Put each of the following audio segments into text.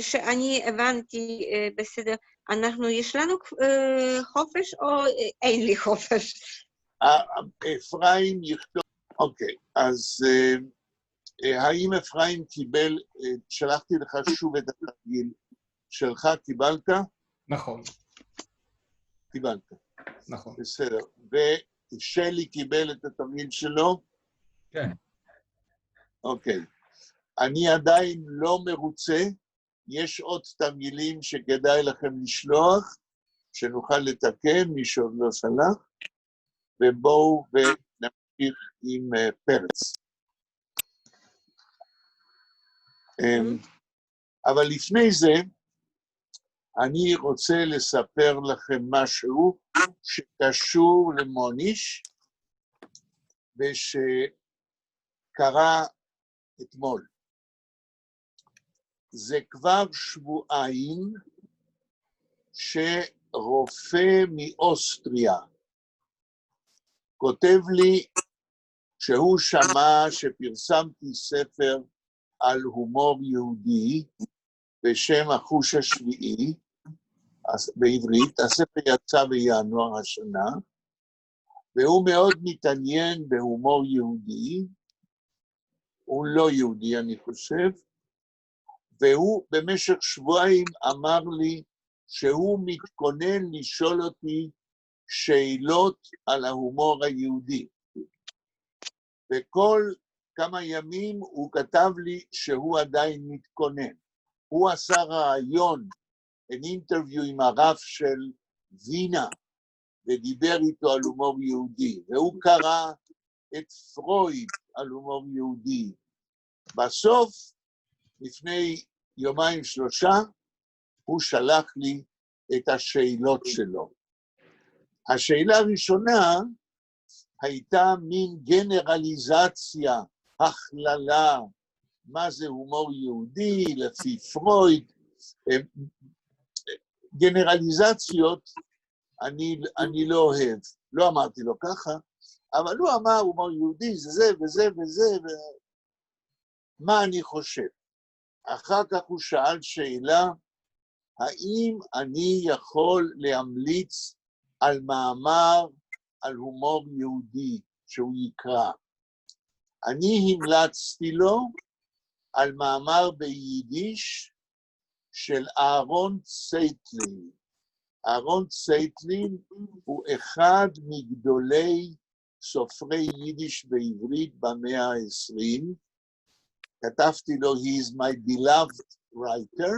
שאני הבנתי בסדר, יש לנו חופש או אין לי חופש? אפרים יכתוב, אוקיי, אז האם אפרים קיבל, שלחתי לך שוב את התרגיל שלך, קיבלת? נכון. קיבלת. נכון. בסדר. ושלי קיבל את התרגיל שלו? כן. אוקיי. אני עדיין לא מרוצה, יש עוד תרגילים שכדאי לכם לשלוח, שנוכל לתקן, מי שעוד לא שלח, ובואו ונמשיך עם פרץ. אבל לפני זה, אני רוצה לספר לכם משהו שקשור למוניש, ושקרה אתמול. זה כבר שבועיים שרופא מאוסטריה כותב לי שהוא שמע שפרסמתי ספר על הומור יהודי בשם החוש השביעי בעברית, הספר יצא בינואר השנה, והוא מאוד מתעניין בהומור יהודי, הוא לא יהודי אני חושב, והוא במשך שבועיים אמר לי שהוא מתכונן לשאול אותי שאלות על ההומור היהודי. וכל כמה ימים הוא כתב לי שהוא עדיין מתכונן. הוא עשה רעיון, an interview עם הרב של וינה, ודיבר איתו על הומור יהודי, והוא קרא את פרויד על הומור יהודי. בסוף, לפני יומיים שלושה, הוא שלח לי את השאלות שלו. השאלה הראשונה הייתה מין גנרליזציה, הכללה, מה זה הומור יהודי, לפי פרויד. גנרליזציות אני לא אוהב, לא אמרתי לו ככה, אבל הוא אמר הומור יהודי, זה זה וזה וזה, מה אני חושב. אחר כך הוא שאל שאלה, האם אני יכול להמליץ על מאמר על הומור יהודי שהוא יקרא? אני המלצתי לו על מאמר ביידיש של אהרון צייטלין. אהרון צייטלין הוא אחד מגדולי סופרי יידיש בעברית במאה ה-20. כתבתי לו, he is my beloved writer,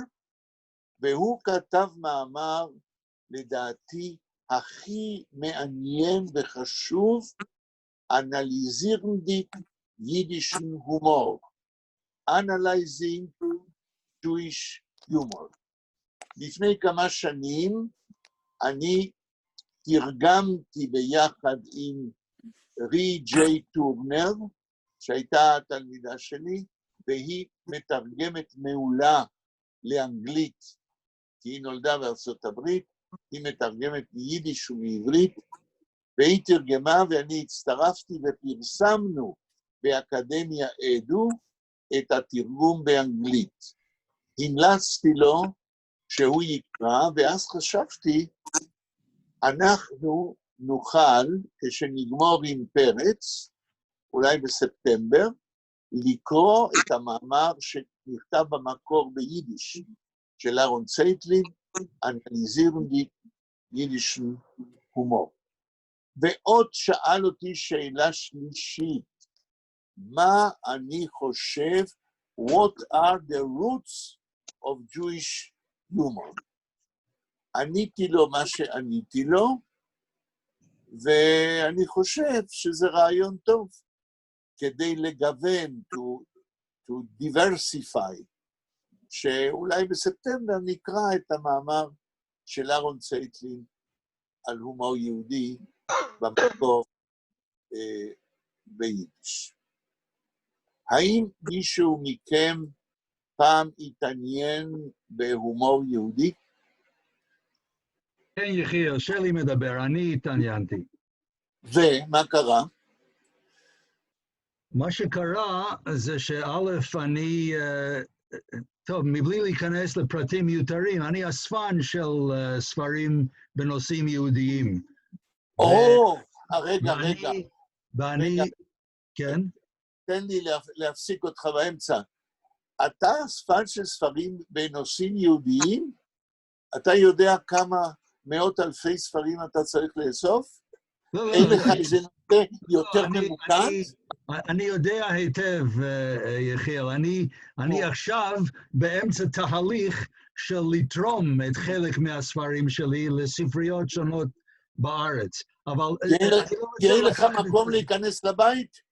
והוא כתב מאמר, לדעתי, הכי מעניין וחשוב, אנליזירנדיק יידישן הומור. Analyzing Jewish humor. לפני כמה שנים, אני תרגמתי ביחד עם רי ג'יי טורנר, שהייתה התלמידה שלי, והיא מתרגמת מעולה לאנגלית, כי היא נולדה בארצות הברית, היא מתרגמת מיידיש ומעברית, והיא תרגמה ואני הצטרפתי ופרסמנו באקדמיה אדו את התרגום באנגלית. המלצתי לו שהוא יקרא, ואז חשבתי, אנחנו נוכל, כשנגמור עם פרץ, אולי בספטמבר, לקרוא את המאמר שנכתב במקור ביידיש, של אהרון צייטלין, אנליזירנדיק יידישן הומור. ועוד שאל אותי שאלה שלישית, מה אני חושב, what are the roots of Jewish humor? עניתי לו מה שעניתי לו, ואני חושב שזה רעיון טוב, כדי לגוון, to diversify, שאולי בספטמבר נקרא את המאמר של אהרון צייטלין על הומור יהודי במקור ביידיש. האם מישהו מכם פעם התעניין בהומור יהודי? כן, יחיאל, שלי מדבר, אני התעניינתי. ומה קרה? מה שקרה זה שא', אני טוב, מבלי להיכנס לפרטים מיותרים, אני אספן של ספרים בנושאים יהודיים. רגע. ואני, כן? תן לי להפסיק אותך באמצע. אתה אספן של ספרים בנושאים יהודיים? אתה יודע כמה מאות אלפי ספרים אתה צריך לאסוף? לא, אין לך איזה נושא יותר ממוקד? אני יודע היטב, יחיאל, אני עכשיו באמצע תהליך של לתרום את חלק מהספרים שלי לספריות שונות בארץ, אבל... כי אין לך מקום להיכנס לבית?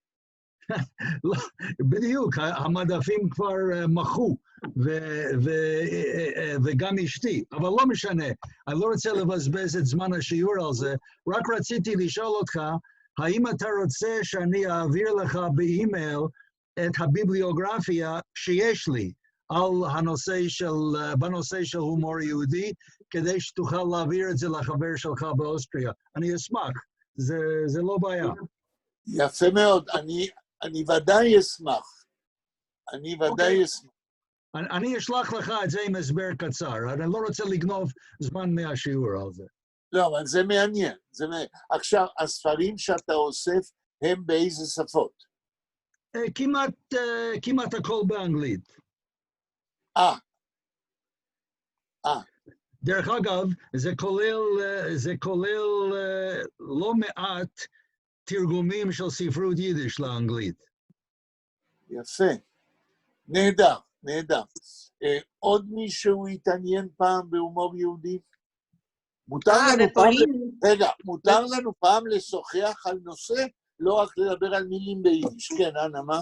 לא, בדיוק, המדפים כבר מחו, וגם אשתי, אבל לא משנה, אני לא רוצה לבזבז את זמן השיעור על זה, רק רציתי לשאול אותך, האם אתה רוצה שאני אעביר לך באימייל את הביבליוגרפיה שיש לי בנושא של הומור יהודי, כדי שתוכל להעביר את זה לחבר שלך באוסטריה? אני אשמח, זה לא בעיה. יפה מאוד, אני ודאי אשמח. אני אשלח לך את זה עם הסבר קצר, אני לא רוצה לגנוב זמן מהשיעור על זה. לא, אבל זה מעניין. עכשיו, הספרים שאתה אוסף הם באיזה שפות? כמעט הכל באנגלית. דרך אגב, זה כולל לא מעט תרגומים של ספרות יידיש לאנגלית. יפה. נהדר. עוד מישהו התעניין פעם בהומור יהודי? מותר לנו פעם לשוחח על נושא, לא רק לדבר על מילים ביידיש. כן, אנה, מה?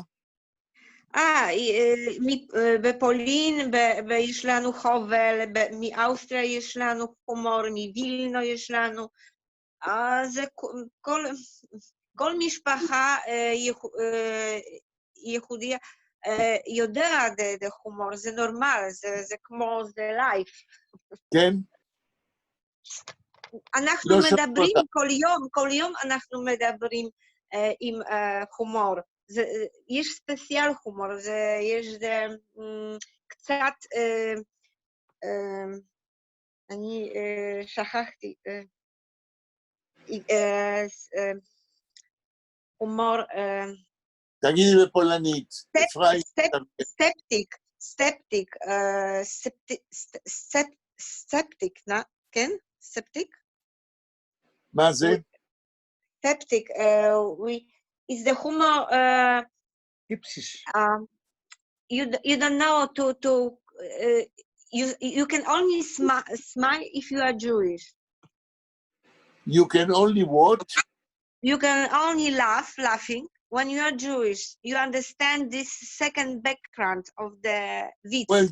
בפולין יש לנו חובל, מאוסטריה יש לנו הומור, מווילנו יש לנו, אז כל משפחה יהודיה יודעת את ההומור, זה נורמל, זה כמו, זה לייף. כן. אנחנו מדברים כל יום אנחנו מדברים עם הומור. יש ספציאל הומור, יש קצת, אני שכחתי, הומור... תגידי בפולנית. ספטיק, כן? ספטיק? מה זה? ספטיק, is the humor, you don't know you can only smile if you are Jewish. You can only what? You can only laughing when you are Jewish. You understand this second background of the witz. Well,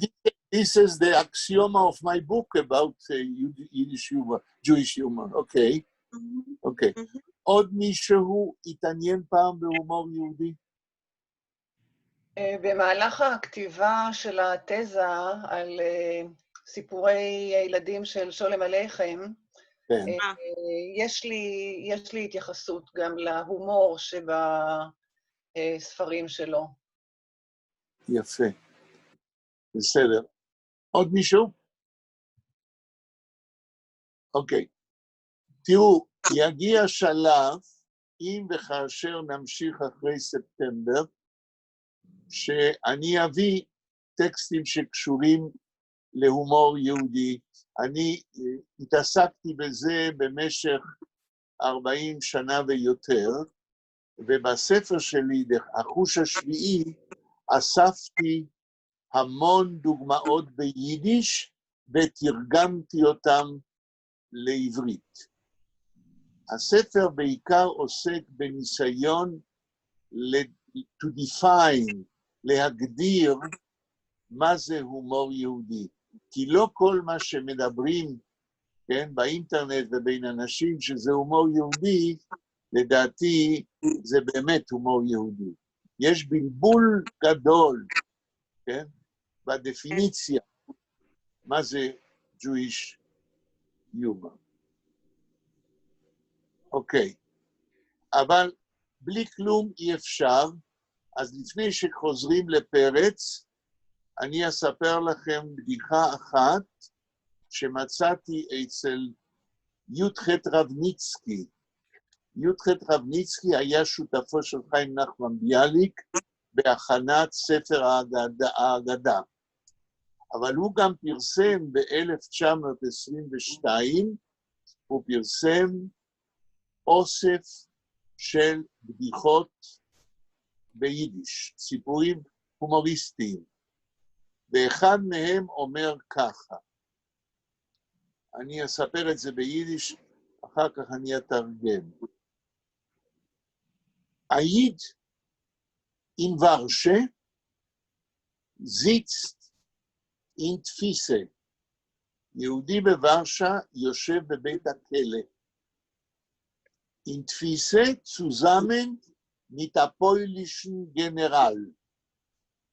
this is the axioma of my book about Yiddish humor, Jewish humor. Okay. Okay. עוד מישהו התעניין פעם בהומור יהודי? במהלך הכתיבה של התזה על סיפורי הילדים של שולם עליכם, יש לי התייחסות גם להומור שבספרים שלו. יפה. בסדר. עוד מישהו? אוקיי. תראו, יגיע שלב, אם וכאשר נמשיך אחרי ספטמבר, שאני אביא טקסטים שקשורים להומור יהודי. אני התעסקתי בזה במשך 40 שנה ויותר, ובספר שלי, החוש השביעי, אספתי המון דוגמאות ביידיש, ותרגמתי אותם לעברית. הספר בעיקר עוסק בניסיון to define, להגדיר מה זה הומור יהודי. כי לא כל מה שמדברים, כן, באינטרנט ובין אנשים שזה הומור יהודי, לדעתי זה באמת הומור יהודי. יש בלבול גדול, כן, בדפיניציה, מה זה Jewish humor. אוקיי, אבל בלי כלום אי אפשר, אז לפני שחוזרים לפרץ, אני אספר לכם בדיחה אחת שמצאתי אצל י"ח רבניצקי. י"ח רבניצקי היה שותפו של חיים נחמן ביאליק בהכנת ספר האגדה. אבל הוא גם פרסם ב-1922, הוא פרסם אוסף של בדיחות ביידיש, סיפורים הומוריסטיים. ואחד מהם אומר ככה, אני אספר את זה ביידיש, אחר כך אני אתרגם. אייד in Warsche sitzt in Tfise. יהודי בוורשה יושב בבית הכלא. In Tfise zusammen mit der polnischen General.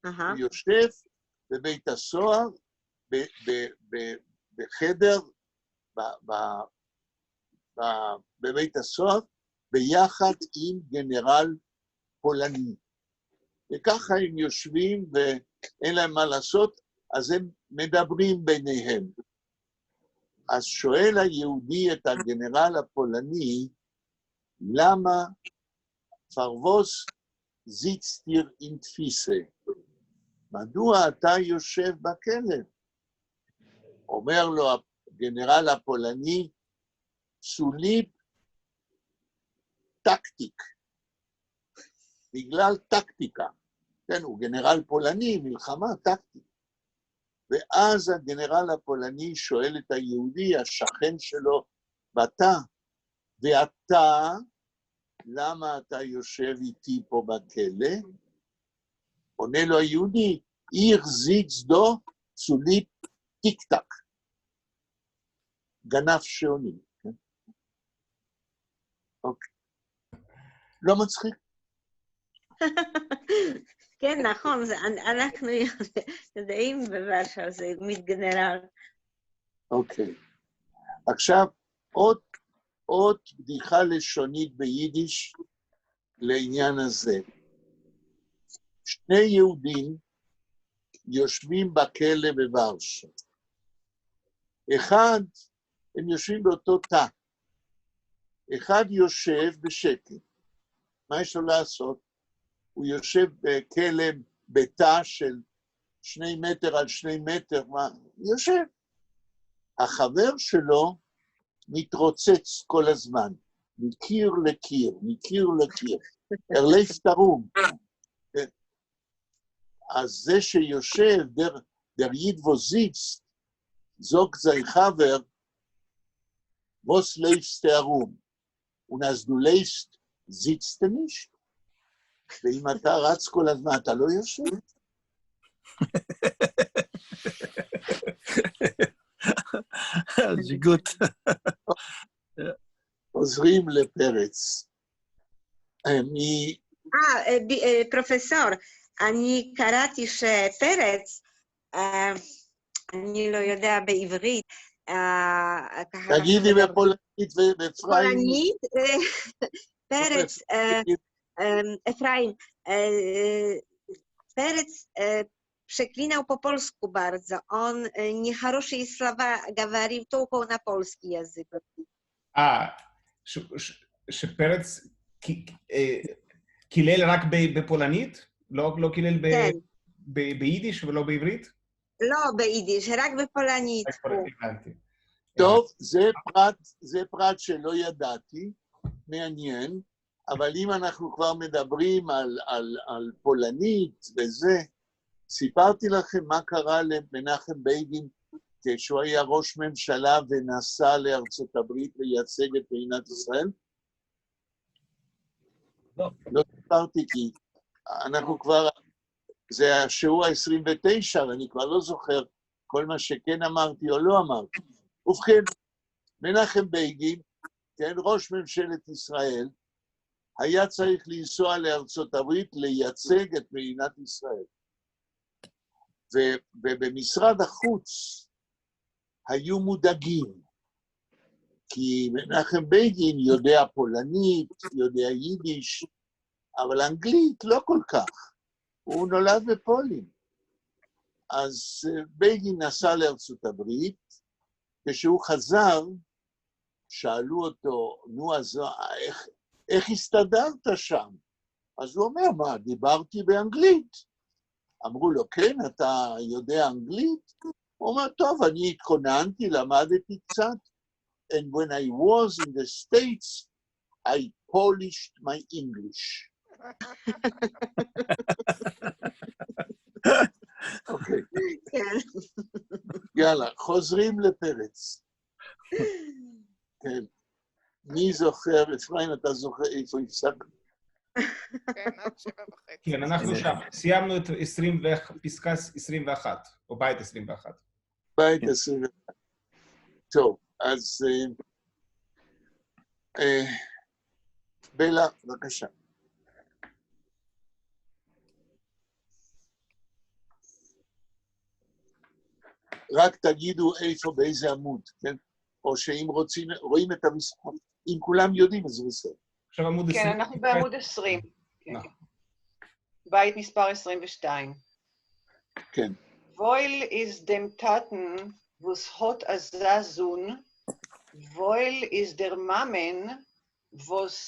הוא יושב בבית הסוהר, בחדר, בבית הסוהר, ביחד עם גנרל פולני. וככה הם יושבים ואין להם מה לעשות, אז הם מדברים ביניהם. אז שואל היהודי את הגנרל הפולני, למה פרווס זיצטיר אין תפיסה? מדוע אתה יושב בכלא? אומר לו הגנרל הפולני, סוליפ טקטיק, בגלל טקטיקה. כן, הוא גנרל פולני, מלחמה טקטית. ואז הגנרל הפולני שואל את היהודי, השכן שלו, בתא, ואתה, למה אתה יושב איתי פה בכלא? עונה לו היהודי, איך זיץ דו צוליפ טיק טק. גנב שעוני. כן? אוקיי. לא מצחיק? כן, נכון, אנחנו יודעים בוורשה, זה מתגנרל. אוקיי. עכשיו, עוד בדיחה לשונית ביידיש לעניין הזה. שני יהודים יושבים בכלא בוורשה. אחד, הם יושבים באותו תא. אחד יושב בשקט. מה יש לו לעשות? הוא יושב בכלא בתא של 2 מטר על 2 מטר, יושב. החבר שלו מתרוצץ כל הזמן, מקיר לקיר, מקיר לקיר. הרלף תרום. אז זה שיושב, der Jidwo sitzt, sagt sein Chaver, was läufst du herum? Und als du läufst, sitzt du nicht? ואם אתה רץ כל הזמן, אתה לא יושב? זיגות. חוזרים לפרץ. פרופסור, אני קראתי שפרץ, אני לא יודע בעברית, תגידי בפולנית ובפריים. פולנית, פרץ, Efraim, Perec przeklinał po polsku bardzo. On niechorosze słowa говорил tylko na polski język. שפרץ קילל רק בפולנית? לא קילל ביידיש ולא בעברית? לא ביידיש, רק בפולנית. טוב, זה פרט שלא ידעתי, מעניין. אבל אם אנחנו כבר מדברים על פולנית וזה, סיפרתי לכם מה קרה למנחם בגין כשהוא היה ראש ממשלה ונסע לארצות הברית לייצג את מדינת ישראל? לא סיפרתי כי אנחנו כבר, זה השיעור ה-29, ואני כבר לא זוכר כל מה שכן אמרתי או לא אמרתי. ובכן, מנחם בגין, כן, ראש ממשלת ישראל, היה צריך לנסוע לארצות הברית לייצג את מדינת ישראל. ובמשרד החוץ היו מודאגים, כי מנחם בגין יודע פולנית, יודע יידיש, אבל אנגלית לא כל כך. הוא נולד בפולין. אז בגין נסע לארצות הברית, כשהוא חזר, שאלו אותו, נו, אז איך הסתדרת שם? אז הוא אומר, מה, דיברתי באנגלית. אמרו לו, כן, אתה יודע אנגלית? הוא אומר, טוב, אני התכוננתי, למדתי קצת, and when I was in the States, I polished my English. אוקיי. יאללה, חוזרים לפרץ. כן. מי זוכר, אפרים, אתה זוכר איפה הפסקנו? כן, עד 7:30. כן, אנחנו שם. סיימנו את פסקה 21, או בית 21. בית 21. טוב, אז בלה, בבקשה. רק תגידו איפה, באיזה עמוד, כן? או שאם רוצים, רואים את המספר, אם כולם יודעים, אז זה בסדר. עכשיו עמוד 20. כן, אנחנו בעמוד 20. כן. נכון. בית מספר 22. כן. Wohl ist dem Taten, wo's hot azazun, wohl ist der Mammen, wo's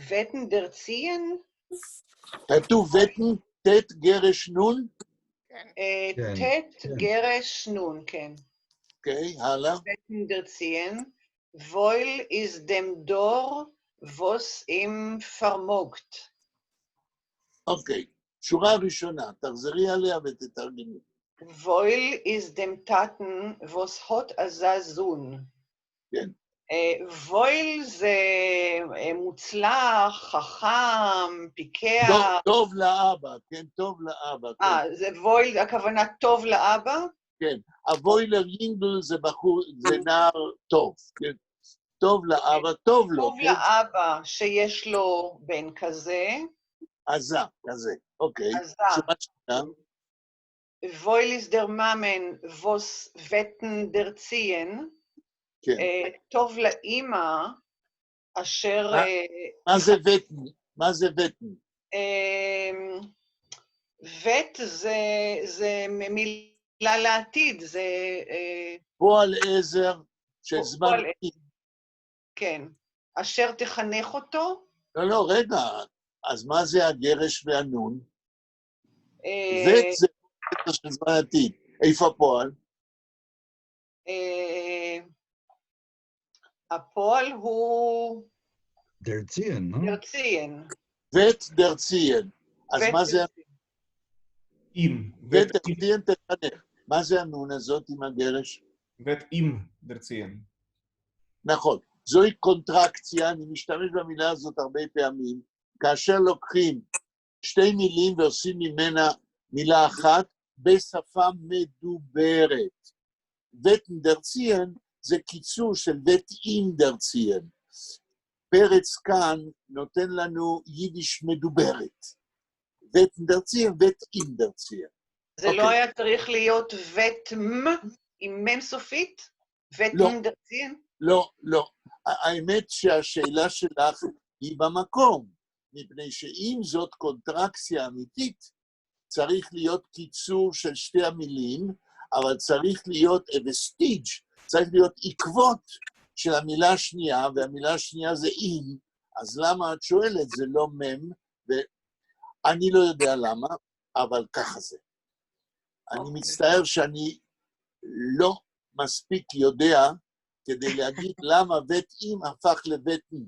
wetten der Ziehen, כתוב וטן, תת גרש נון, כן. tet גרש nun, כן. אוקיי, הלאה. Wetten der Ziehen, wohl ist dem Dor, wo's ihm vermogt. אוקיי, שורה ראשונה, תחזרי עליה ותתרגמי. Wohl ist dem Taten, wo's hot azazun. כן. וויל זה מוצלח, חכם, פיקח. טוב לאבא, כן, טוב לאבא. זה וויל, הכוונה טוב לאבא? כן, הווילר יינגל זה בחור, זה נער טוב, כן. טוב לאבא, טוב לו. טוב לאבא שיש לו בן כזה. עזה, כזה, אוקיי. עזה. שורה שנייה. וויל ist der Mammen, wo's wetten der Ziehen. כן. טוב לאמא, אשר... מה זה וטן? מה זה וטן? וט זה מילה לעתיד, זה... פועל עזר של זמן... כן. אשר תחנך אותו? לא, רגע. אז מה זה הגרש והנון? וט זה עזר של זמן עתיד. איפה הפועל? הפועל הוא... דרציין, לא? דרציין. וט דרציין. אז מה זה... עם. וט דרציין תחנך. מה זה הנון הזאת עם הגרש? ואת עם דרציין. נכון. זוהי קונטרקציה, אני משתמש במילה הזאת הרבה פעמים, כאשר לוקחים שתי מילים ועושים ממנה מילה אחת בשפה מדוברת. וטן דרציין זה קיצור של וט עם דרציין. פרץ כאן נותן לנו יידיש מדוברת. וטן דרציין, וט עם דרציין. זה לא היה צריך להיות וטם עם מם סופית? וטם דרציין? לא, לא. האמת שהשאלה שלך היא במקום, מפני שאם זאת קונטרקציה אמיתית, צריך להיות קיצור של שתי המילים, אבל צריך להיות וסטיג', צריך להיות עקבות של המילה השנייה, והמילה השנייה זה אם, אז למה את שואלת? זה לא מם, ואני לא יודע למה, אבל ככה זה. אני מצטער שאני לא מספיק יודע כדי להגיד למה וט אם הפך לוטן.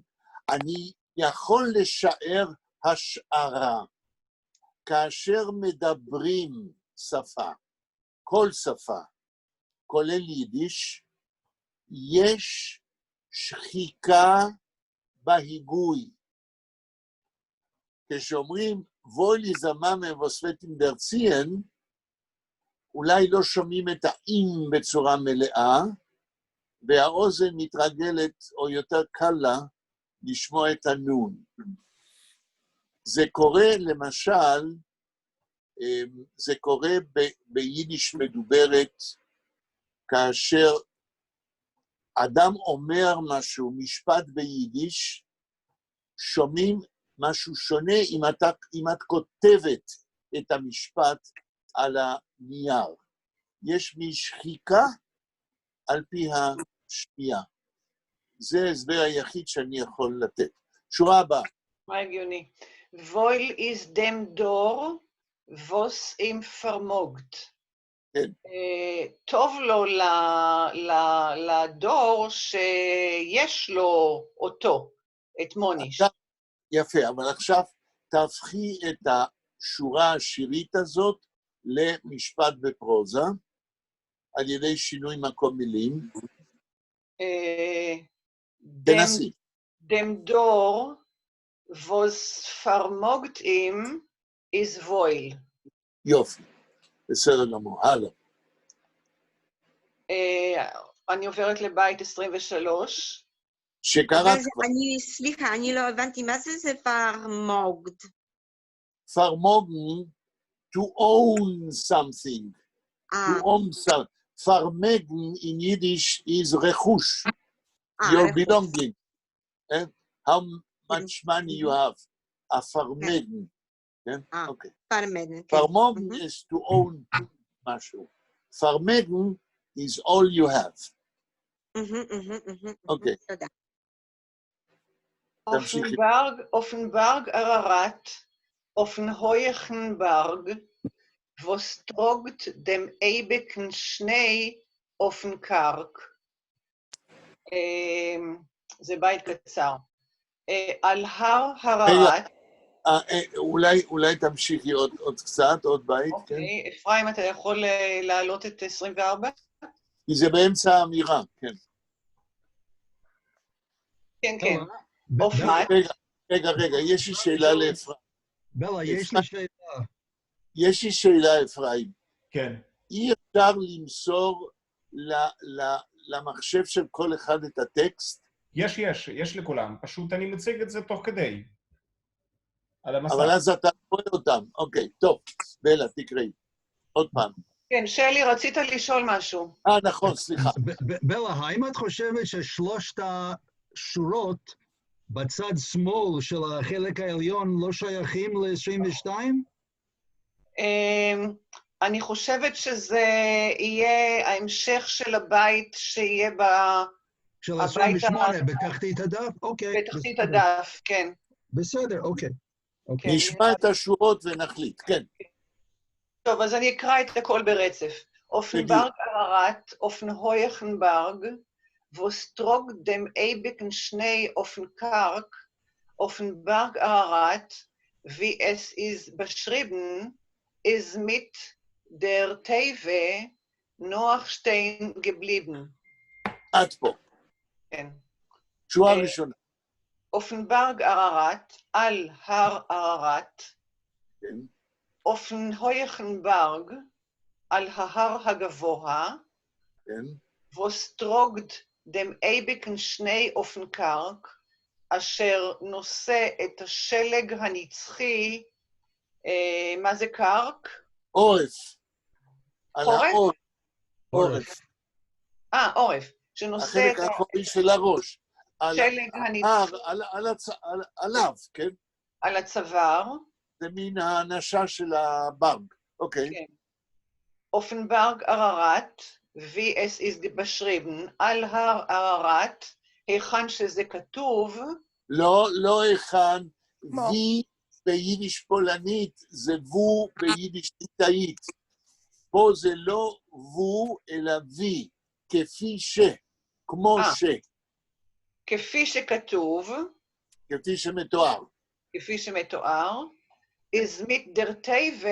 אני יכול לשער השערה. כאשר מדברים שפה, כל שפה, כולל יידיש, יש שחיקה בהיגוי. כשאומרים ווילי זמאמן וסווטן דרציין, אולי לא שומעים את האם בצורה מלאה, והאוזן מתרגלת, או יותר קל לה, לשמוע את הנון. זה קורה, למשל, זה קורה ביידיש מדוברת, כאשר אדם אומר משהו, משפט ביידיש, שומעים משהו שונה אם את כותבת את המשפט על הנייר. יש משחיקה על פי השנייה. זה ההסבר היחיד שאני יכול לתת. שורה הבאה. מה הגיוני? וויל איז דם דור, ווס עם פרמוגט. כן. טוב לו לדור שיש לו אותו, את מוניש. יפה, אבל עכשיו תהפכי את השורה השירית הזאת למשפט בפרוזה, על ידי שינוי מקום מילים. תנסי. דם דור, ווס פרמוגט עם, איז וויל. יופי, בסדר גמור, הלאה. אני עוברת לבית 23. שקראת כבר. סליחה, אני לא הבנתי, מה זה פרמוגד? פרמוגן, to own something. To own something. פרמגן in Yiddish is רכוש. Your belonging. How much money you have. הפרמגן. אוקיי. פרמגן. פרמוגן is to own משהו. פרמגן is all you have. אוקיי. תודה. Offenbarg Ararat, Offenheuchenberg, was trogt dem ewigen Schnee Offenkarg. זה בית קצר. על הר הררת... אולי תמשיכי עוד קצת, עוד בית, כן? אוקיי, אפרים, אתה יכול להעלות את 24? כי זה באמצע האמירה, כן. כן, כן. אופנת. רגע, יש לי שאלה לאפרים. בלה, יש לי שאלה. יש לי שאלה, אפרים. כן. אי אפשר למסור למחשב של כל אחד את הטקסט? יש לכולם. פשוט אני מציג את זה תוך כדי. על המסך. אבל אז אתה רואה אותם. אוקיי, טוב. בלה, תקראי. עוד פעם. כן, שלי, רצית לשאול משהו. נכון, סליחה. בלה, האם את חושבת ששלושת השורות בצד שמאל של החלק העליון לא שייכים ל-22? אני חושבת שזה יהיה ההמשך של הבית שיהיה של 28, בתחתית הדף? אוקיי. בתחתית הדף, כן. בסדר, אוקיי. נשמע את השורות ונחליט, כן. טוב, אז אני אקרא את הכל ברצף. Offenbarg Ararat, Offenheuchenberg, was trug dem ewigen Schnee Offenkarg, Offenbarg Ararat, wie es ist beschrieben, ist mit der Teve noch stehen geblieben. עד פה. כן. שורה ראשונה. Offenbarg Ararat, על הר Ararat, כן. Offenheuchenberg, על ההר הגבוה, כן. was trogt dem ewigen Schnee Offenkarg, אשר נושא את השלג הנצחי, מה זה קרק? עורף. עורף? עורף. עורף. שנושא את החלק האחורי של הראש. השלג הנצחי. עליו, כן? על הצוואר. זה מין האנשה של הברג. אוקיי. כן. Offenbarg Ararat, wie es ist beschrieben, על הר Ararat, היכן שזה כתוב. לא היכן, וי ביידיש פולנית, זה וו ביידיש ליטאית. פה זה לא וו, אלא וי, כפי ש, כמו ש. כפי שכתוב. כפי שמתואר. כפי שמתואר. is mit der Teve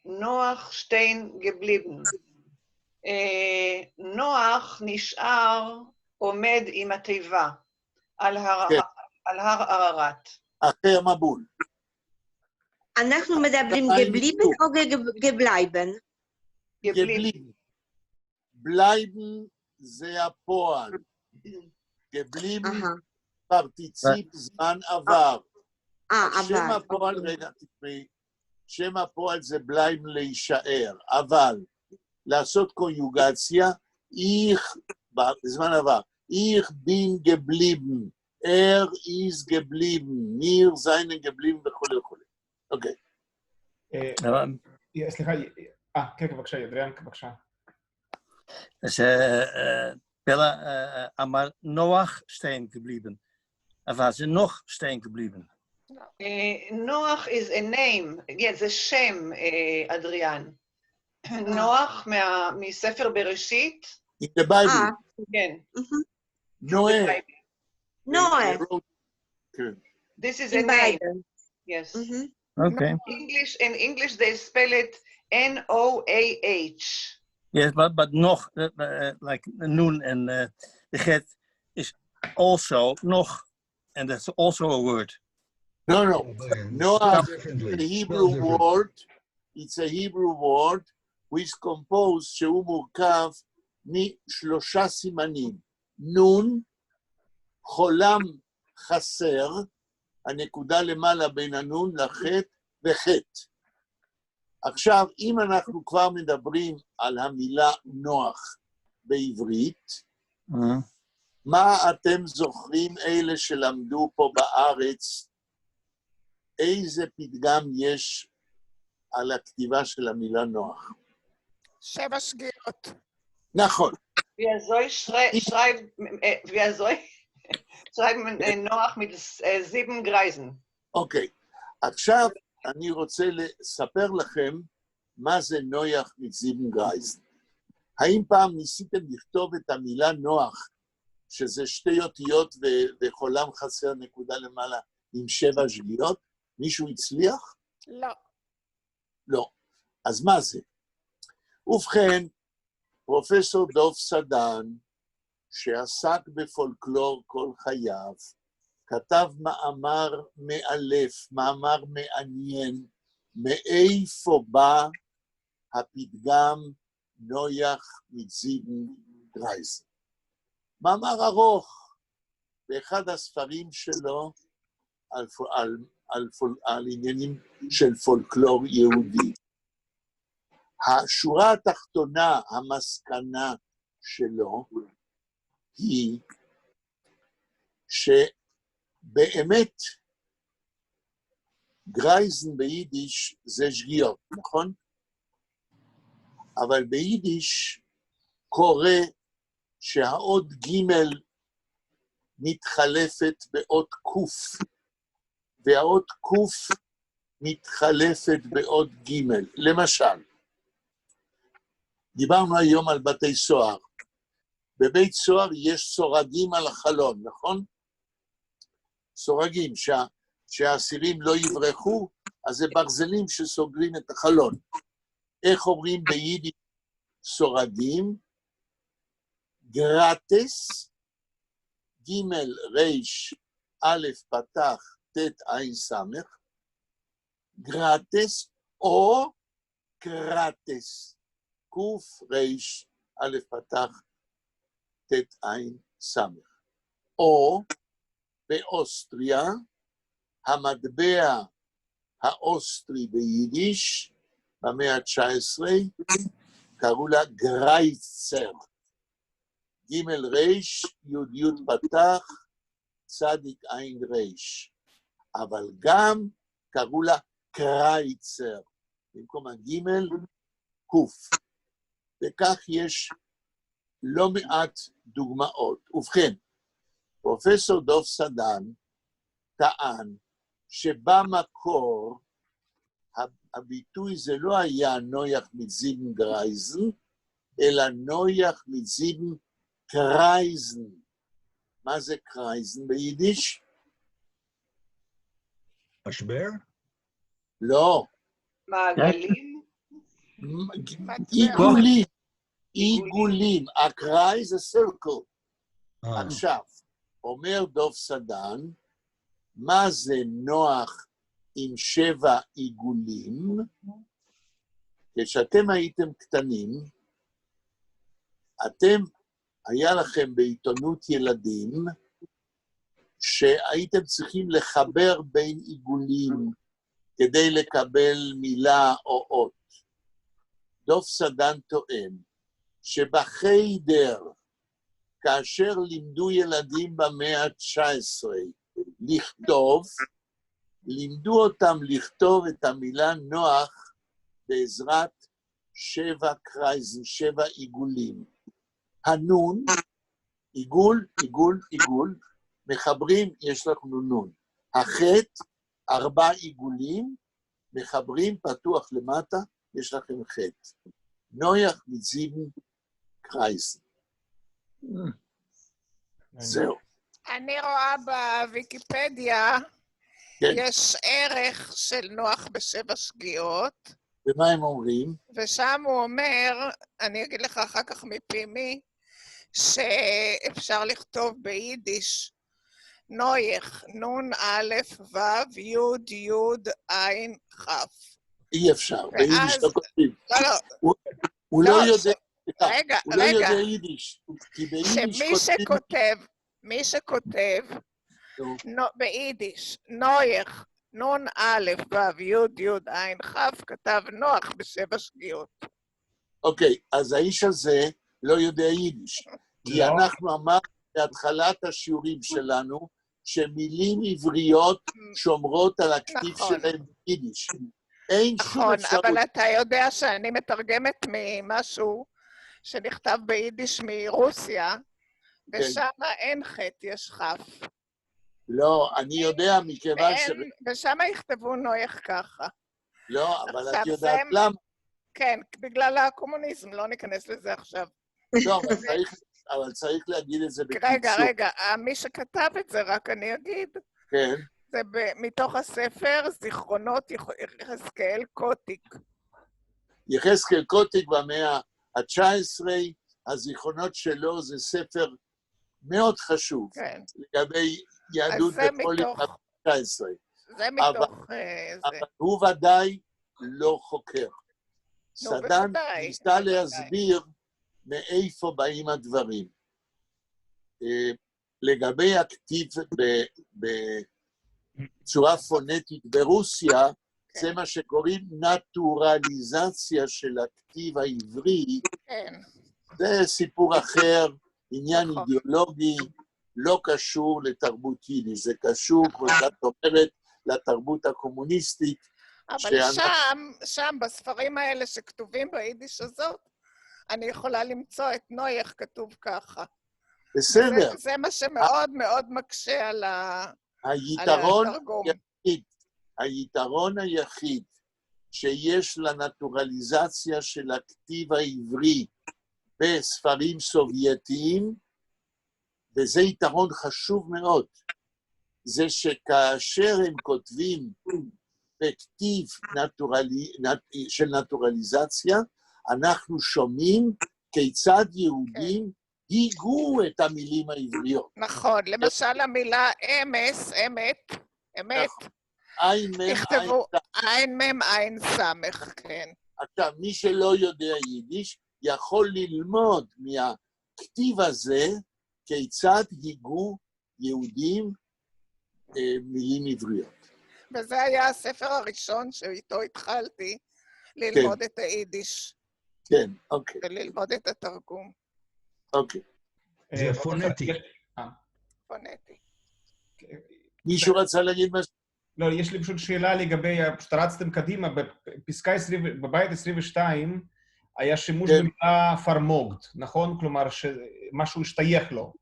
נוח שטיין גבליבן. נוח נשאר עומד עם התיבה על הר עררת. אחרי המבול. אנחנו מדברים גבליבן או גבלייבן? גבליבן. בלייבן זה הפועל. גבליבן פרטיציפ זמן עבר. שם הפועל, רגע תקראי, שם הפועל זה בלייבן להישאר, אבל לעשות קוניוגציה, איך, בזמן עבר, איך בין גבליבן, איז גבליבן, ניר זיינן גבליבן וכו' וכו'. אוקיי. סליחה, כן, בבקשה, אדריאן, בבקשה. Pella אמר נוח steen geblieben. אבל זה נוח steen geblieben. נוח is a name, זה שם, אדריאן. נוח מספר בראשית. In the Bible. כן. Noah. Noah. This is a name. Bible. Yes. Okay. In English they spell it N-O-A-H. Yes, but nog, like noon and the get is also nog, and that's also a word. No. Noah, differently. the Hebrew word, it's a Hebrew word which composed שהוא מורכב משלושה סימנים. נון, חולם חסר, הנקודה למעלה בין הנון לחטא וחטא. עכשיו, אם אנחנו כבר מדברים על המילה נוח בעברית, מה אתם זוכרים אלה שלמדו פה בארץ, איזה פתגם יש על הכתיבה של המילה נוח? 7 שגיאות. נכון. Wie er soll schreiben Noach mit 7 Greisen. אוקיי, עכשיו אני רוצה לספר לכם מה זה נויח מזיבן גרייזן. האם פעם ניסיתם לכתוב את המילה נוח, שזה 2 אותיות וחולם חסר נקודה למעלה עם 7 שגיאות? מישהו הצליח? לא. לא. אז מה זה? ובכן, פרופסור דוב סדן, שעסק בפולקלור כל חייו, כתב מאמר מאלף, מאמר מעניין, מאיפה בא הפתגם נויח מזיבן גרייזן. מאמר ארוך, באחד הספרים שלו על עניינים של פולקלור יהודי. השורה התחתונה, המסקנה שלו, היא שבאמת גרייזן ביידיש זה שגיאות, נכון? אבל ביידיש קורה שהאות ג' מתחלפת באות ק', והאות ק' מתחלפת באות ג'. למשל, דיברנו היום על בתי סוהר. בבית סוהר יש סורגים על החלון, נכון? סורגים, שהאסירים לא יברחו, אז זה ברזלים שסוגרים את החלון. איך אומרים ביידיש סורגים? גרטס, ג' ר' א' פתח ת' עין סמך, גרטס או קרטס, ק' ר' א' פתח ת' עין סמך. או באוסטריה, המטבע האוסטרי ביידיש, במאה ה-19, קראו לה גרייצר. ג' ר' י' פתח, צדיק עין ר'. אבל גם קראו לה קרייצר. במקום הג' ק'. וכך יש לא מעט דוגמאות. ובכן, פרופסור דוב סדן טען שבמקור הביטוי זה לא היה נויח מזיבן גרייזן, אלא נויח מזיבן קרייזן. מה זה קרייזן ביידיש? משבר? לא. מעגלים? עיגולים. עיגולים. הקרייז זה סרקל. עכשיו, אומר דוב סדן, מה זה נוח עם 7 עיגולים? כשאתם הייתם קטנים, היה לכם בעיתונות ילדים, שהייתם צריכים לחבר בין עיגולים כדי לקבל מילה או אות. דוב סדן טוען שבחיידר, כאשר לימדו ילדים במאה ה-19 לכתוב, לימדו אותם לכתוב את המילה נוח בעזרת 7 קרייזן, 7 עיגולים. הנון, עיגול, עיגול, עיגול, מחברים, יש לנו נון. החטא, 4 עיגולים, מחברים, פתוח למטה, יש לכם חטא. נויח מזיבן קרייזן. זהו. אני רואה בוויקיפדיה, כן. יש ערך של נוח ב7 שגיאות, ומה הם אומרים? ושם הוא אומר, אני אגיד לך אחר כך מפי מי, שאפשר לכתוב ביידיש נויח, נון א' ו' י' י' עין כ'. אי אפשר, ביידיש לא כותבים. לא. הוא לא יודע, רגע, הוא לא יודע יידיש, כי ביידיש כותבים... מי שכותב ביידיש, נויח, נון א' ו' י' י' עין כ', כתב נוח ב7 שגיאות. אוקיי, אז האיש הזה לא יודע יידיש, כי אנחנו אמרנו בהתחלת השיעורים שלנו, שמילים עבריות שומרות על הכתיב שלהם ביידיש. אין שום אפשרות. נכון, אבל אתה יודע שאני מתרגמת ממשהו שנכתב ביידיש מרוסיה, ושם אין חטא, יש כף. לא, אני יודע מכיוון ש... ושם יכתבו נויח ככה. לא, אבל את יודעת למה. כן, בגלל הקומוניזם, לא ניכנס לזה עכשיו. לא, אבל צריך להגיד את זה בקיצור. רגע, מי שכתב את זה, רק אני אגיד, כן. זה מתוך הספר זיכרונות יחזקאל קוטיק. יחזקאל קוטיק במאה ה-19, הזיכרונות שלו זה ספר מאוד חשוב, כן. לגבי יהדות בפולין ה-19. זה מתוך אבל הוא ודאי לא חוקר. סדן ניסה להסביר מאיפה באים הדברים. לגבי הכתיב בצורה פונטית ברוסיה, זה מה שקוראים נטורליזציה של הכתיב העברי. זה סיפור אחר, עניין אידיאולוגי, לא קשור לתרבות יידיש, זה קשור, כמו שאת אומרת, לתרבות הקומוניסטית. אבל שם, בספרים האלה שכתובים ביידיש הזאת, אני יכולה למצוא את נויח כתוב ככה. בסדר. זה מה שמאוד מאוד מקשה על התרגום. היתרון היחיד שיש לנטורליזציה של הכתיב העברי בספרים סובייטיים, וזה יתרון חשוב מאוד, זה שכאשר הם כותבים בכתיב של נטורליזציה, אנחנו שומעים כיצד יהודים היגו את המילים העבריות. נכון, למשל המילה אמס, אמת, תכתבו עין מם עין סמך, כן. עכשיו, מי שלא יודע יידיש, יכול ללמוד מהכתיב הזה כיצד היגו יהודים מילים עבריות. וזה היה הספר הראשון שאיתו התחלתי ללמוד את היידיש. כן, אוקיי. וללמוד את התרגום. אוקיי. זה פונטי. פונטי. מישהו רצה להגיד משהו? לא, יש לי פשוט שאלה לגבי, פשוט רצתם קדימה, בפסקה 20, בבית 22, היה שימוש במילה פרמוגת, נכון? כלומר, שמשהו השתייך לו,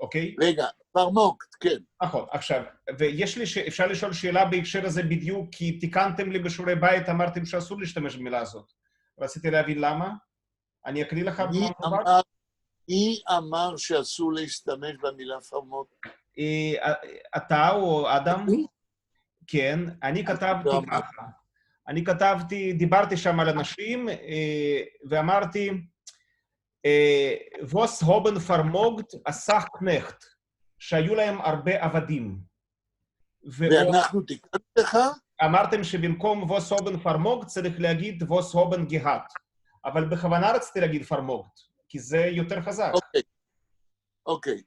אוקיי? רגע, פרמוגת, כן. נכון, עכשיו, ויש לי, אפשר לשאול שאלה בהקשר הזה בדיוק, כי תיקנתם לי בשיעורי בית, אמרתם שאסור להשתמש במילה הזאת. רציתי להבין למה. אני אקריא לך במה מדובר. מי אמר שאסור להשתמש במילה פרמוגת? אתה או אדם? כן, אני כתבתי ככה. אני כתבתי, דיברתי שם על אנשים, ואמרתי, ווס הובן פרמוגת אסך קנכט, שהיו להם הרבה עבדים. ואנחנו תיקנת לך? אמרתם שבמקום ווס הובן פרמוגת צריך להגיד ווס הובן גהת. אבל בכוונה רציתי להגיד פרמוגת, כי זה יותר חזק. אוקיי.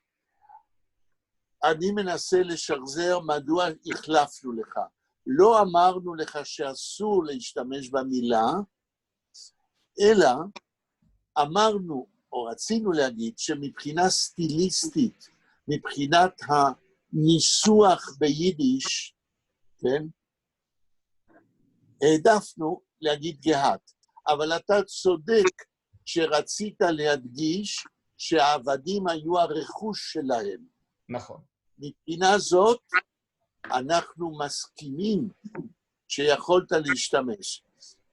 אני מנסה לשחזר מדוע החלפנו לך. לא אמרנו לך שאסור להשתמש במילה, אלא אמרנו, או רצינו להגיד, שמבחינה סטיליסטית, מבחינת הניסוח ביידיש, כן? העדפנו להגיד גהת, אבל אתה צודק שרצית להדגיש שהעבדים היו הרכוש שלהם. נכון. מבחינה זאת, אנחנו מסכימים שיכולת להשתמש,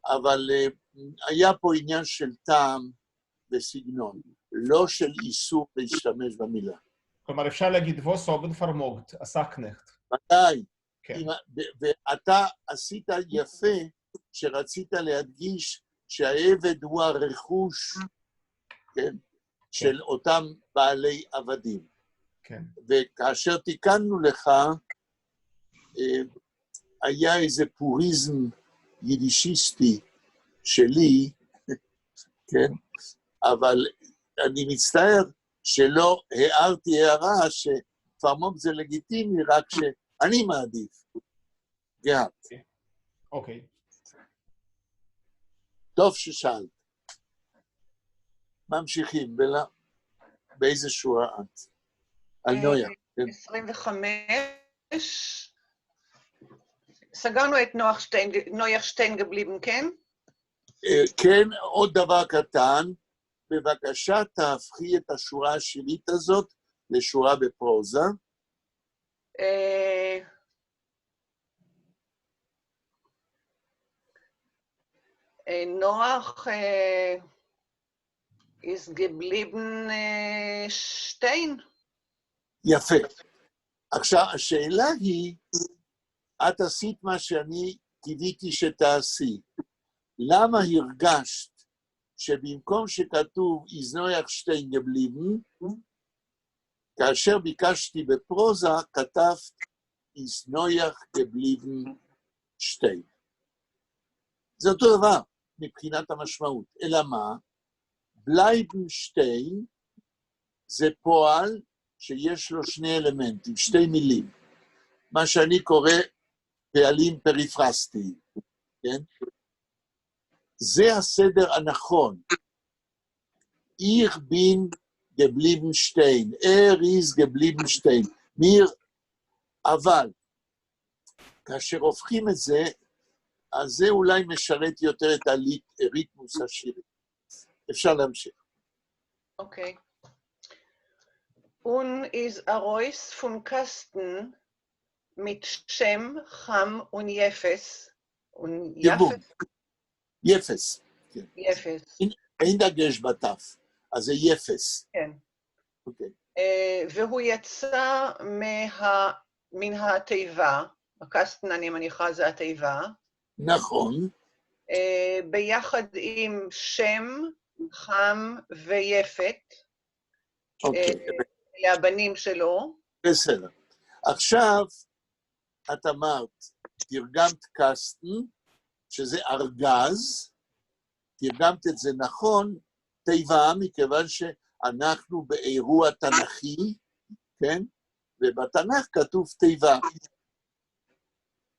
אבל היה פה עניין של טעם וסגנון, לא של איסור להשתמש במילה. כלומר, אפשר להגיד, ווס עובד פרמוגט, עשה קנכט. מתי? כן. ואתה עשית יפה שרצית להדגיש שהעבד הוא הרכוש, כן, של אותם בעלי עבדים. כן. וכאשר תיקנו לך, היה איזה פוריזם יידישיסטי שלי, כן, אבל אני מצטער שלא הערתי הערה שפרמוג זה לגיטימי, רק שאני מעדיף. גהת. אוקיי. טוב ששאלת. ממשיכים, באיזה שורה את? על נויה. 25. סגרנו את נויח שטיינגבליבן, כן? כן, עוד דבר קטן. בבקשה תהפכי את השורה השילית הזאת לשורה בפרוזה. נוח ist geblieben שטיין. יפה. עכשיו, השאלה היא, את עשית מה שאני קיוויתי שתעשי. למה הרגשת שבמקום שכתוב איזנויח שטיין גבליבן, כאשר ביקשתי בפרוזה, כתבת איזנויח גבליבן שטיין. זה אותו דבר מבחינת המשמעות. אלא מה? בלייבן שטיין זה פועל שיש לו שני אלמנטים, שתי מילים. מה שאני קורא פעלים פריפרסטיים, כן? זה הסדר הנכון. Ich bin geblieben stehen. Ist geblieben stehen. אבל, כאשר הופכים את זה, אז זה אולי משרת יותר את הריתמוס השירי. אפשר להמשיך. אוקיי. ist a Reus von Kasten mit Shem, Ham und Jefes. Und יפס. יפס. אין דגש בתף, אז זה יפס. כן. אוקיי. והוא יצא מן התיבה, הקסטן אני מניחה זה התיבה. נכון. ביחד עם שם, חם ויפת. אוקיי. אלה הבנים שלו. בסדר. עכשיו, את אמרת, תרגמת קסטן, שזה ארגז, תרגמת את זה נכון, תיבה, מכיוון שאנחנו באירוע תנכי, כן? ובתנ"ך כתוב תיבה.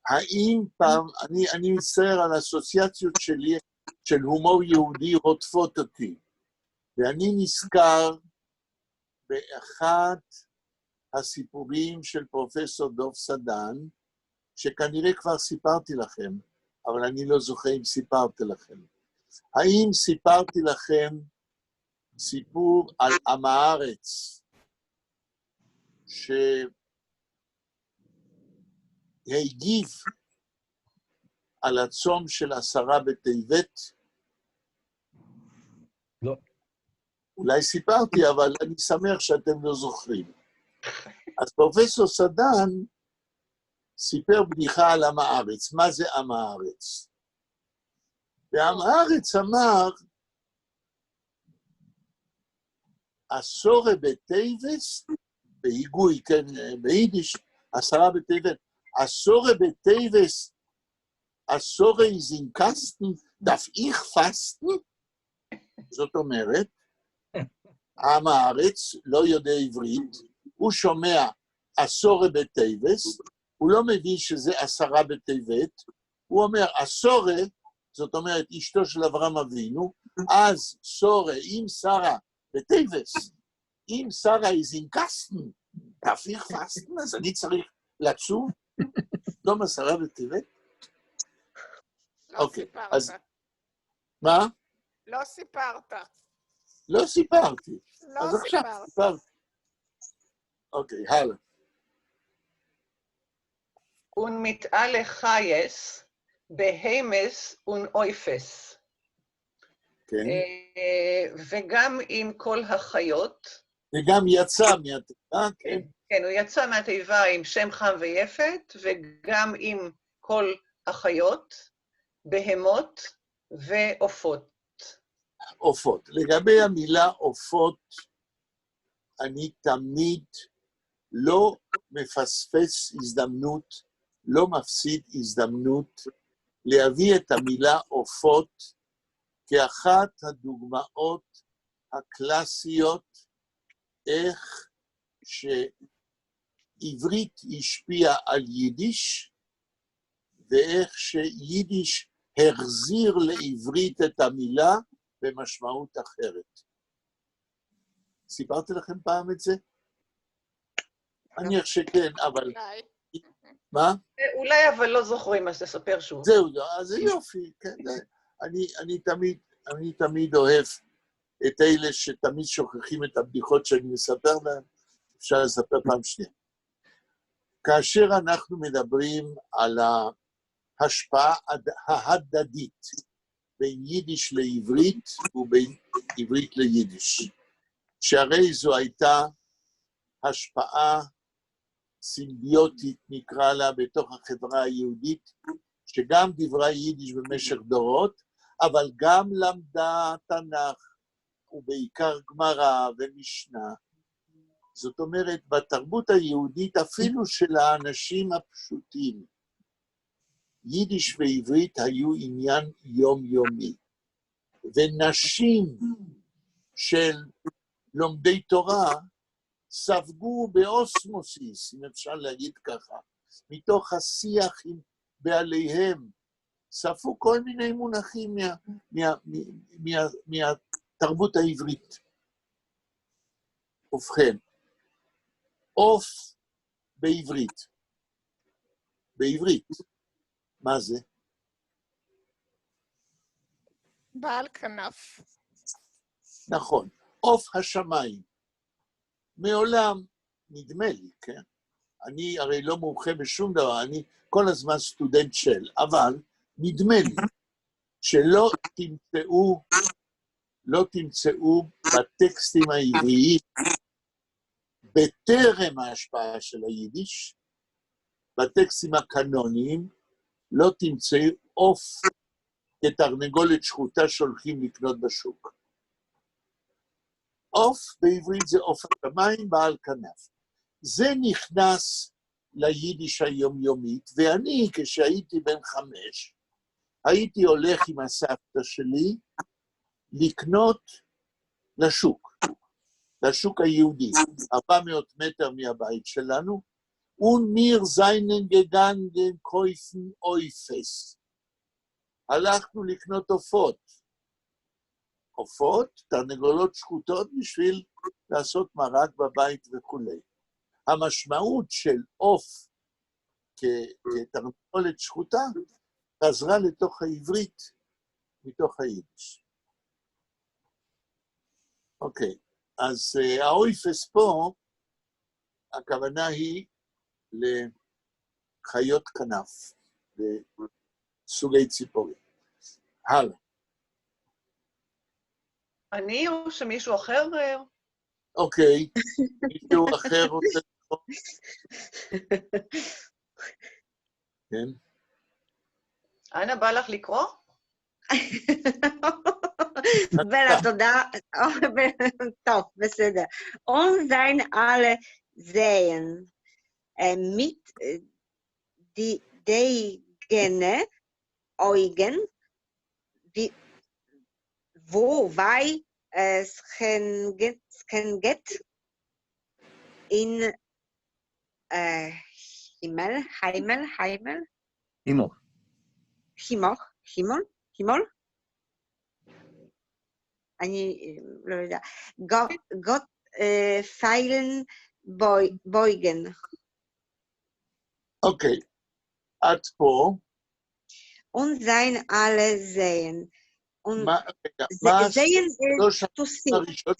האם פעם, אני מצטער על האסוציאציות שלי, של הומור יהודי רודפות אותי, ואני נזכר באחד הסיפורים של פרופסור דוב סדן, שכנראה כבר סיפרתי לכם, אבל אני לא זוכר אם סיפרתי לכם. האם סיפרתי לכם סיפור על עם הארץ, שהגיב על הצום של 10 בטבת? לא. אולי סיפרתי, אבל אני שמח שאתם לא זוכרים. אז פרופסור סדן סיפר בדיחה על עם הארץ. מה זה עם הארץ? ועם הארץ אמר, 10 בטבת, בהיגוי, כן, ביידיש, 10 בטבת, 10 בטבת, 10 ist in Kasten, darf ich fasten? זאת אומרת, עם הארץ לא יודע עברית, הוא שומע 10 בטבת, הוא לא מבין שזה 10 בטבת, הוא אומר 10, זאת אומרת אשתו של אברהם אבינו, אז סורה, אם שרה בטבת, אם שרה is in Kasten, darf ich fasten? אז אני צריך לצום? יום 10 בטבת? לא אוקיי, סיפרת. אז מה? לא סיפרת. לא סיפרתי. לא אז עכשיו סיפרת. סיפרתי. אוקיי, הלאה. un מתעלה חייס, בהמס un אויפס. כן. וגם עם כל החיות, וגם יצא מהתיבה, כן. כן, הוא יצא מהתיבה עם שם חם ויפת, וגם עם כל החיות, בהמות ועופות. עופות. לגבי המילה עופות, אני תמיד לא מפספס הזדמנות, לא מפסיד הזדמנות להביא את המילה עופות כאחת הדוגמאות הקלאסיות איך שעברית השפיעה על יידיש ואיך שיידיש החזיר לעברית את המילה במשמעות אחרת. סיפרתי לכם פעם את זה? אני חושב שכן, אבל... אולי. מה? אולי אבל לא זוכרים, אז תספר שוב. זהו, אז זה יופי, כן. אני תמיד אוהב את אלה שתמיד שוכחים את הבדיחות שאני מספר להם, אפשר לספר פעם שנייה. כאשר אנחנו מדברים על ההשפעה ההדדית בין יידיש לעברית ובין עברית ליידיש, שהרי זו הייתה השפעה סימביוטית, נקרא לה, בתוך החברה היהודית, שגם דיברה יידיש במשך דורות, אבל גם למדה תנ"ך, ובעיקר גמרא ומשנה. זאת אומרת, בתרבות היהודית, אפילו של האנשים הפשוטים, יידיש ועברית היו עניין יומיומי. ונשים של לומדי תורה ספגו באוסמוסיס, אם אפשר להגיד ככה, מתוך השיח עם בעליהם, ספגו כל מיני מונחים מהתרבות העברית. ובכן, עוף בעברית. בעברית. מה זה? בעל כנף. נכון. עוף השמיים. מעולם, נדמה לי, כן? אני הרי לא מומחה בשום דבר, אני כל הזמן סטודנט של, אבל נדמה לי שלא תמצאו בטקסטים העבריים, בטרם ההשפעה של היידיש, בטקסטים הקנוניים, לא תמצאו עוף כתרנגולת שחוטה שהולכים לקנות בשוק. עוף בעברית זה עוף השמיים בעל כנף. זה נכנס ליידיש היומיומית, ואני, כשהייתי בן 5, הייתי הולך עם הסבתא שלי לקנות לשוק היהודי, 400 מטר מהבית שלנו, und seinen gegangen kaufen Eufes. הלכנו לקנות עופות, תרנגולות שחוטות בשביל לעשות מרק בבית וכו'. המשמעות של עוף כתרנגולת שחוטה חזרה לתוך העברית מתוך היידיש. אוקיי, אז האויפס פה, הכוונה היא לחיות כנף, לסוגי ציפורים. הלאה. אני או שמישהו אחר? אוקיי, מישהו אחר רוצה לקרוא? כן. אנה בא לך לקרוא? בלה, תודה. טוב, בסדר. On sein alle sehen, mit die Gene Eugen, wobei es hängt in Himmel. אני לא יודע. Gott feilen beugen. אוקיי, עד פה, Und sein alle sehen. Und רגע, מה sehen לא is to see. הראשון?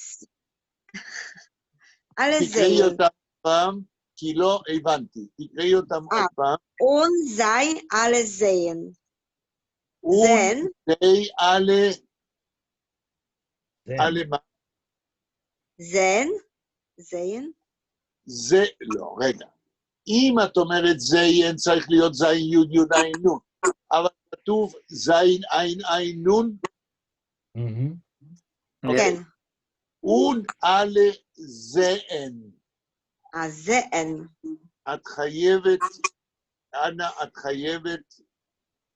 Alle תקראי sehen. אותם פעם, כי לא הבנתי. תקראי אותם עוד פעם. Und sein alle sehen. Und they alle, Then, alle מה? sehen. זה, לא, רגע. אם את אומרת זיין, צריך להיות זין יוד יוד עין נון. אבל כתוב זין עין עין נון. mhm. כן. Und alle sehen. sehen. את חייבת, אנה, את חייבת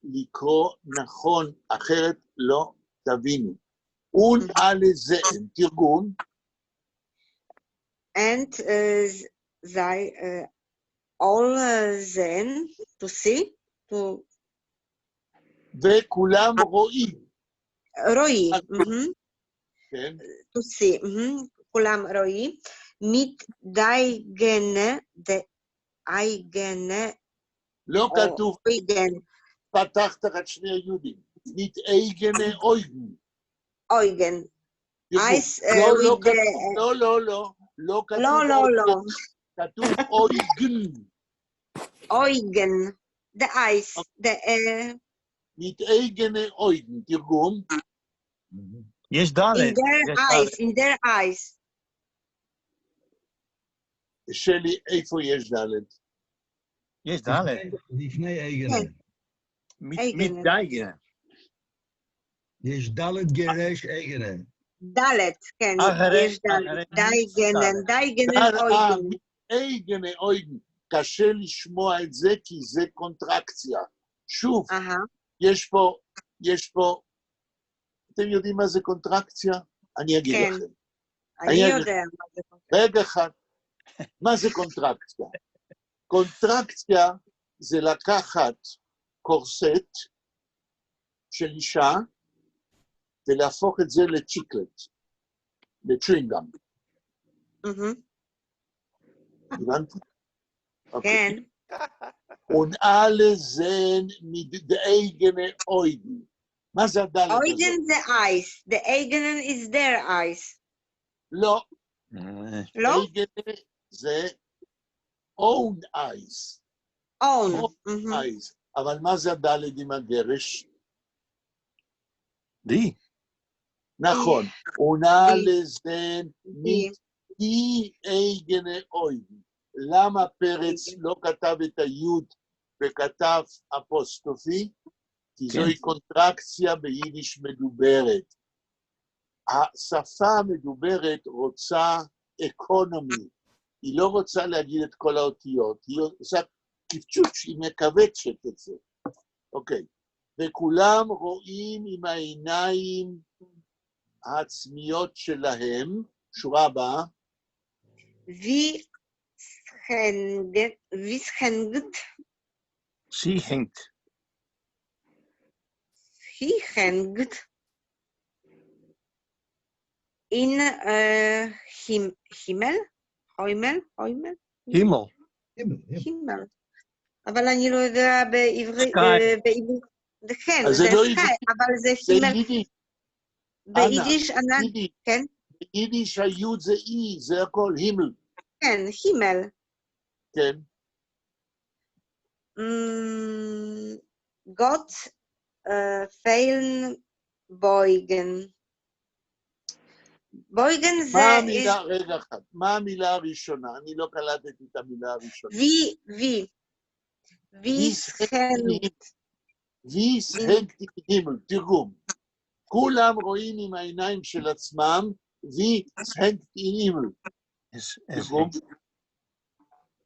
לקרוא נכון, אחרת לא תבינו. Und alle sehen, תרגום. And sei all sehen, to see, to וכולם רואים. רואי, כן? to see, כולם רואי, mit deigene, eigene, לא כתוב, Eugen, פתחת רק שני היהודים. מתאגנה אויגן. Eugen, eyes לא with כתוב, לא כתוב לא, אויגן. כתוב אויגן. Eugen, the eyes, the מתאגנה אויגן. תרגום. יש ד'. in their eyes. שלי, איפה יש ד'? יש ד'. לפני אגנה. מתדייגן. יש דלת גרש אגנה. דלת, כן, יש דלת. דייגנן, אויגן. אייגנה אויגן. קשה לשמוע את זה כי זה קונטרקציה. שוב, יש פה, אתם יודעים מה זה קונטרקציה? אני אגיד כן. לכם. אני יודע מה זה קונטרקציה. רגע אחד, מה זה קונטרקציה? קונטרקציה זה לקחת קורסט של אישה ולהפוך את זה לצ'יקלט, לצ'ווינגאם. הבנתי? כן. Und alle sehen mit der eigenen Augen. מה זה הדלת הזאת? Augen the eyes. The eigenen is their eyes. לא. לא? eigene זה own eyes. Own. eyes. אבל מה זה הדלת עם הגרש? די. נכון. Und alle sehen mit die eigene Augen. למה פרץ לא כתב את היוד וכתב אפוסטופי? כי זוהי קונטרקציה ביידיש מדוברת. השפה המדוברת רוצה אקונומי. היא לא רוצה להגיד את כל האותיות. היא עושה קפצ'וץ', היא מקווצ'ת את זה. אוקיי. וכולם רואים עם העיניים העצמיות שלהם. שורה הבאה. Wie hängt. Sie hängt. He hängt in Himmel. Himmel. אבל אני לא יודע בעברית, כן, זה סקאי, אבל זה הימל. ביידיש ענק, כן? ביידיש היוד זה אי, זה הכל, הימל. כן, הימל. כן. Gott fehlen beugen. בויגן זה... מה המילה, רגע אחד, מה המילה הראשונה? אני לא קלטתי את המילה הראשונה. ויסהנגט הימל, תרגום. כולם רואים עם העיניים של עצמם, ויסהנגט הימל. תרגום.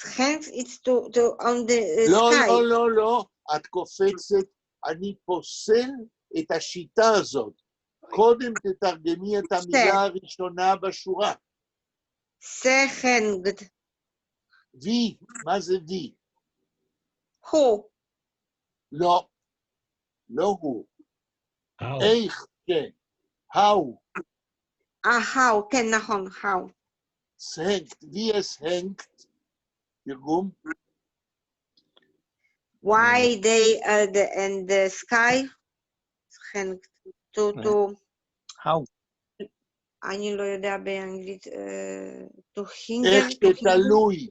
Hangs it's to on the sky. לא, את קופצת, אני פוסל את השיטה הזאת. קודם תתרגמי את המילה הראשונה בשורה. סהנגד. וי, מה זה וי? הוא. לא הוא. איך, כן. how. how, כן, נכון, how. סהנגט, wie es hängt. תרגום. Why they and the sky? To How? אני לא יודע באנגלית. To איך hinder. שתלוי,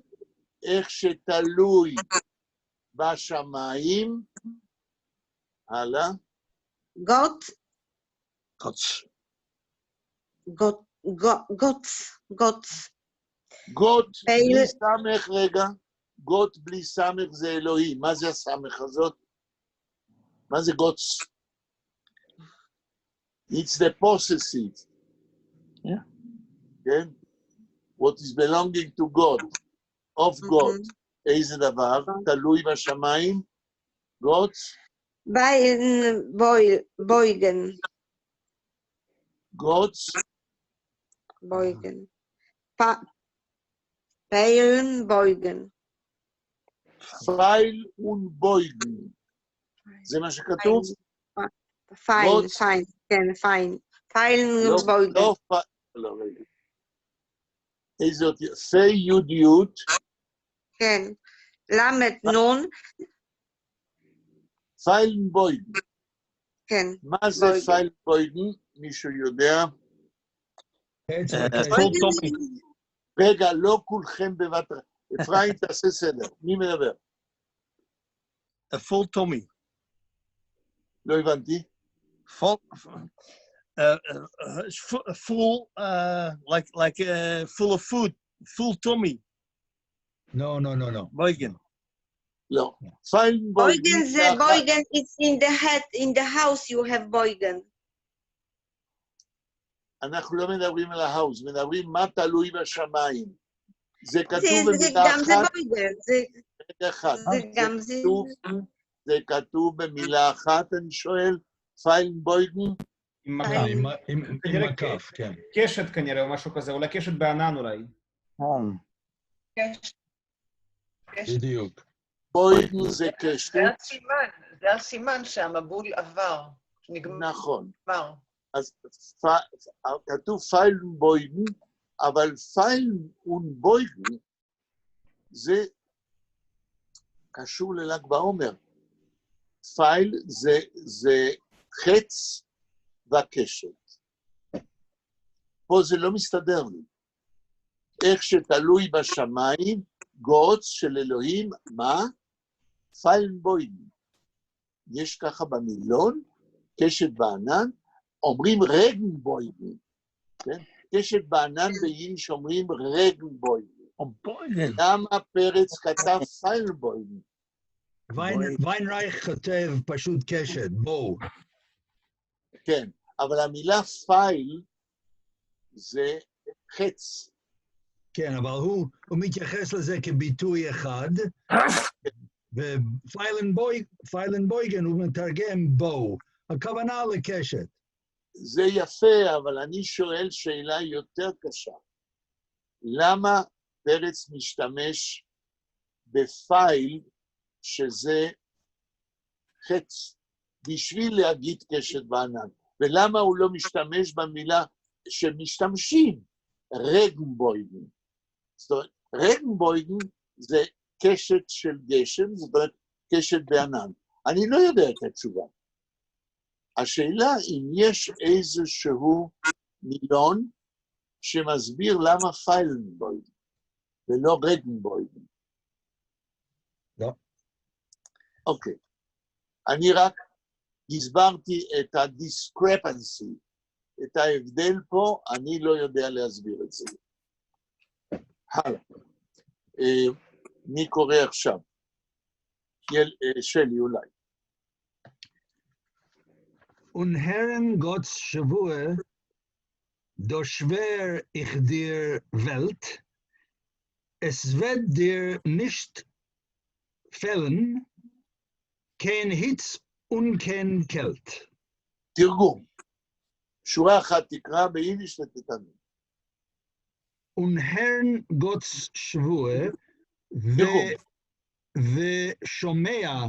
איך שתלוי בשמיים, הלאה, Gods. גות פייל. בלי סמך, רגע, גות בלי סמך זה אלוהים, מה זה הסמך הזאת? מה זה גוטס? It's the possessive. Yeah. כן? What is belonging to God, of God. איזה דבר? תלוי בשמיים? גוטס? בויגן. גוטס? בויגן. פייlen בויגן. פייל ובויגן. זה מה שכתוב? פיין, פיין, כן, פיין. פיילן ובויגן. לא פייל, לא רגע. איזה אותי? פי יוד יוד. כן. למד נון. פיילן בויגן. כן. מה זה פיילן בויגן? מישהו יודע? Full Tommy. רגע, לא כולכם בבת... אפרים, תעשה סדר. מי מדבר? A full Tommy. לא הבנתי. Full, full of food. Full Tommy. No. Beugen. לא. פיילן בויגן זה בויגן. בויגן, it's in the head, in the house you have בויגן. אנחנו לא מדברים על ההאוס, מדברים מה תלוי בשמיים. זה כתוב זה במילה גם זה אחת. בויגן, רגע אחד. זה גם זה. זה כתוב במילה אחת, אני שואל, פיילן בויגן. עם עם הכף, כן. קשת כנראה, או משהו כזה, אולי קשת בענן אולי. בדיוק. בויגן זה קשת. זה הסימן שהמבול עבר. נכון. נגמר. אז כתוב פיילן בויגן, אבל פיילן ובויגן זה קשור לל"ג בעומר. פייל זה חץ והקשת. פה זה לא מסתדר לי. איך שתלוי בשמיים, גוץ של אלוהים, מה? פיילן בויגן. יש ככה במילון, קשת בענן, אומרים רגנבויגן, כן? קשת בענן ביידיש אומרים רגנבויגן. למה פרץ כתב פיילנבויגן? ויינרייך כותב פשוט קשת, בואו. כן, אבל המילה פייל זה חץ. כן, אבל הוא מתייחס לזה כביטוי אחד, ופיילנבויגן הוא מתרגם בואו. הכוונה לקשת. זה יפה, אבל אני שואל שאלה יותר קשה. למה פרץ משתמש בפייל שזה חץ בשביל להגיד קשת בענן? ולמה הוא לא משתמש במילה שמשתמשים, רגנבויגן? זאת אומרת, רגנבויגן זה קשת של גשם, זאת אומרת קשת בענן. אני לא יודע את התשובה. השאלה אם יש איזשהו מילון שמסביר למה פיילנבויגן ולא רגנבויגן. לא. אוקיי. אני רק הסברתי את הדיסקרפנסי, את ההבדל פה, אני לא יודע להסביר את זה. הלאה. מי קורא עכשיו? שלי אולי. Und Herren Gottes Shavua, do schwer ich dir Welt, es wird dir nicht fällen, kein Hitz und kein Kält. תרגום. שורה אחת תקרא ביידיש ותתעניין. Und Herren Gottes Shavua, ושומע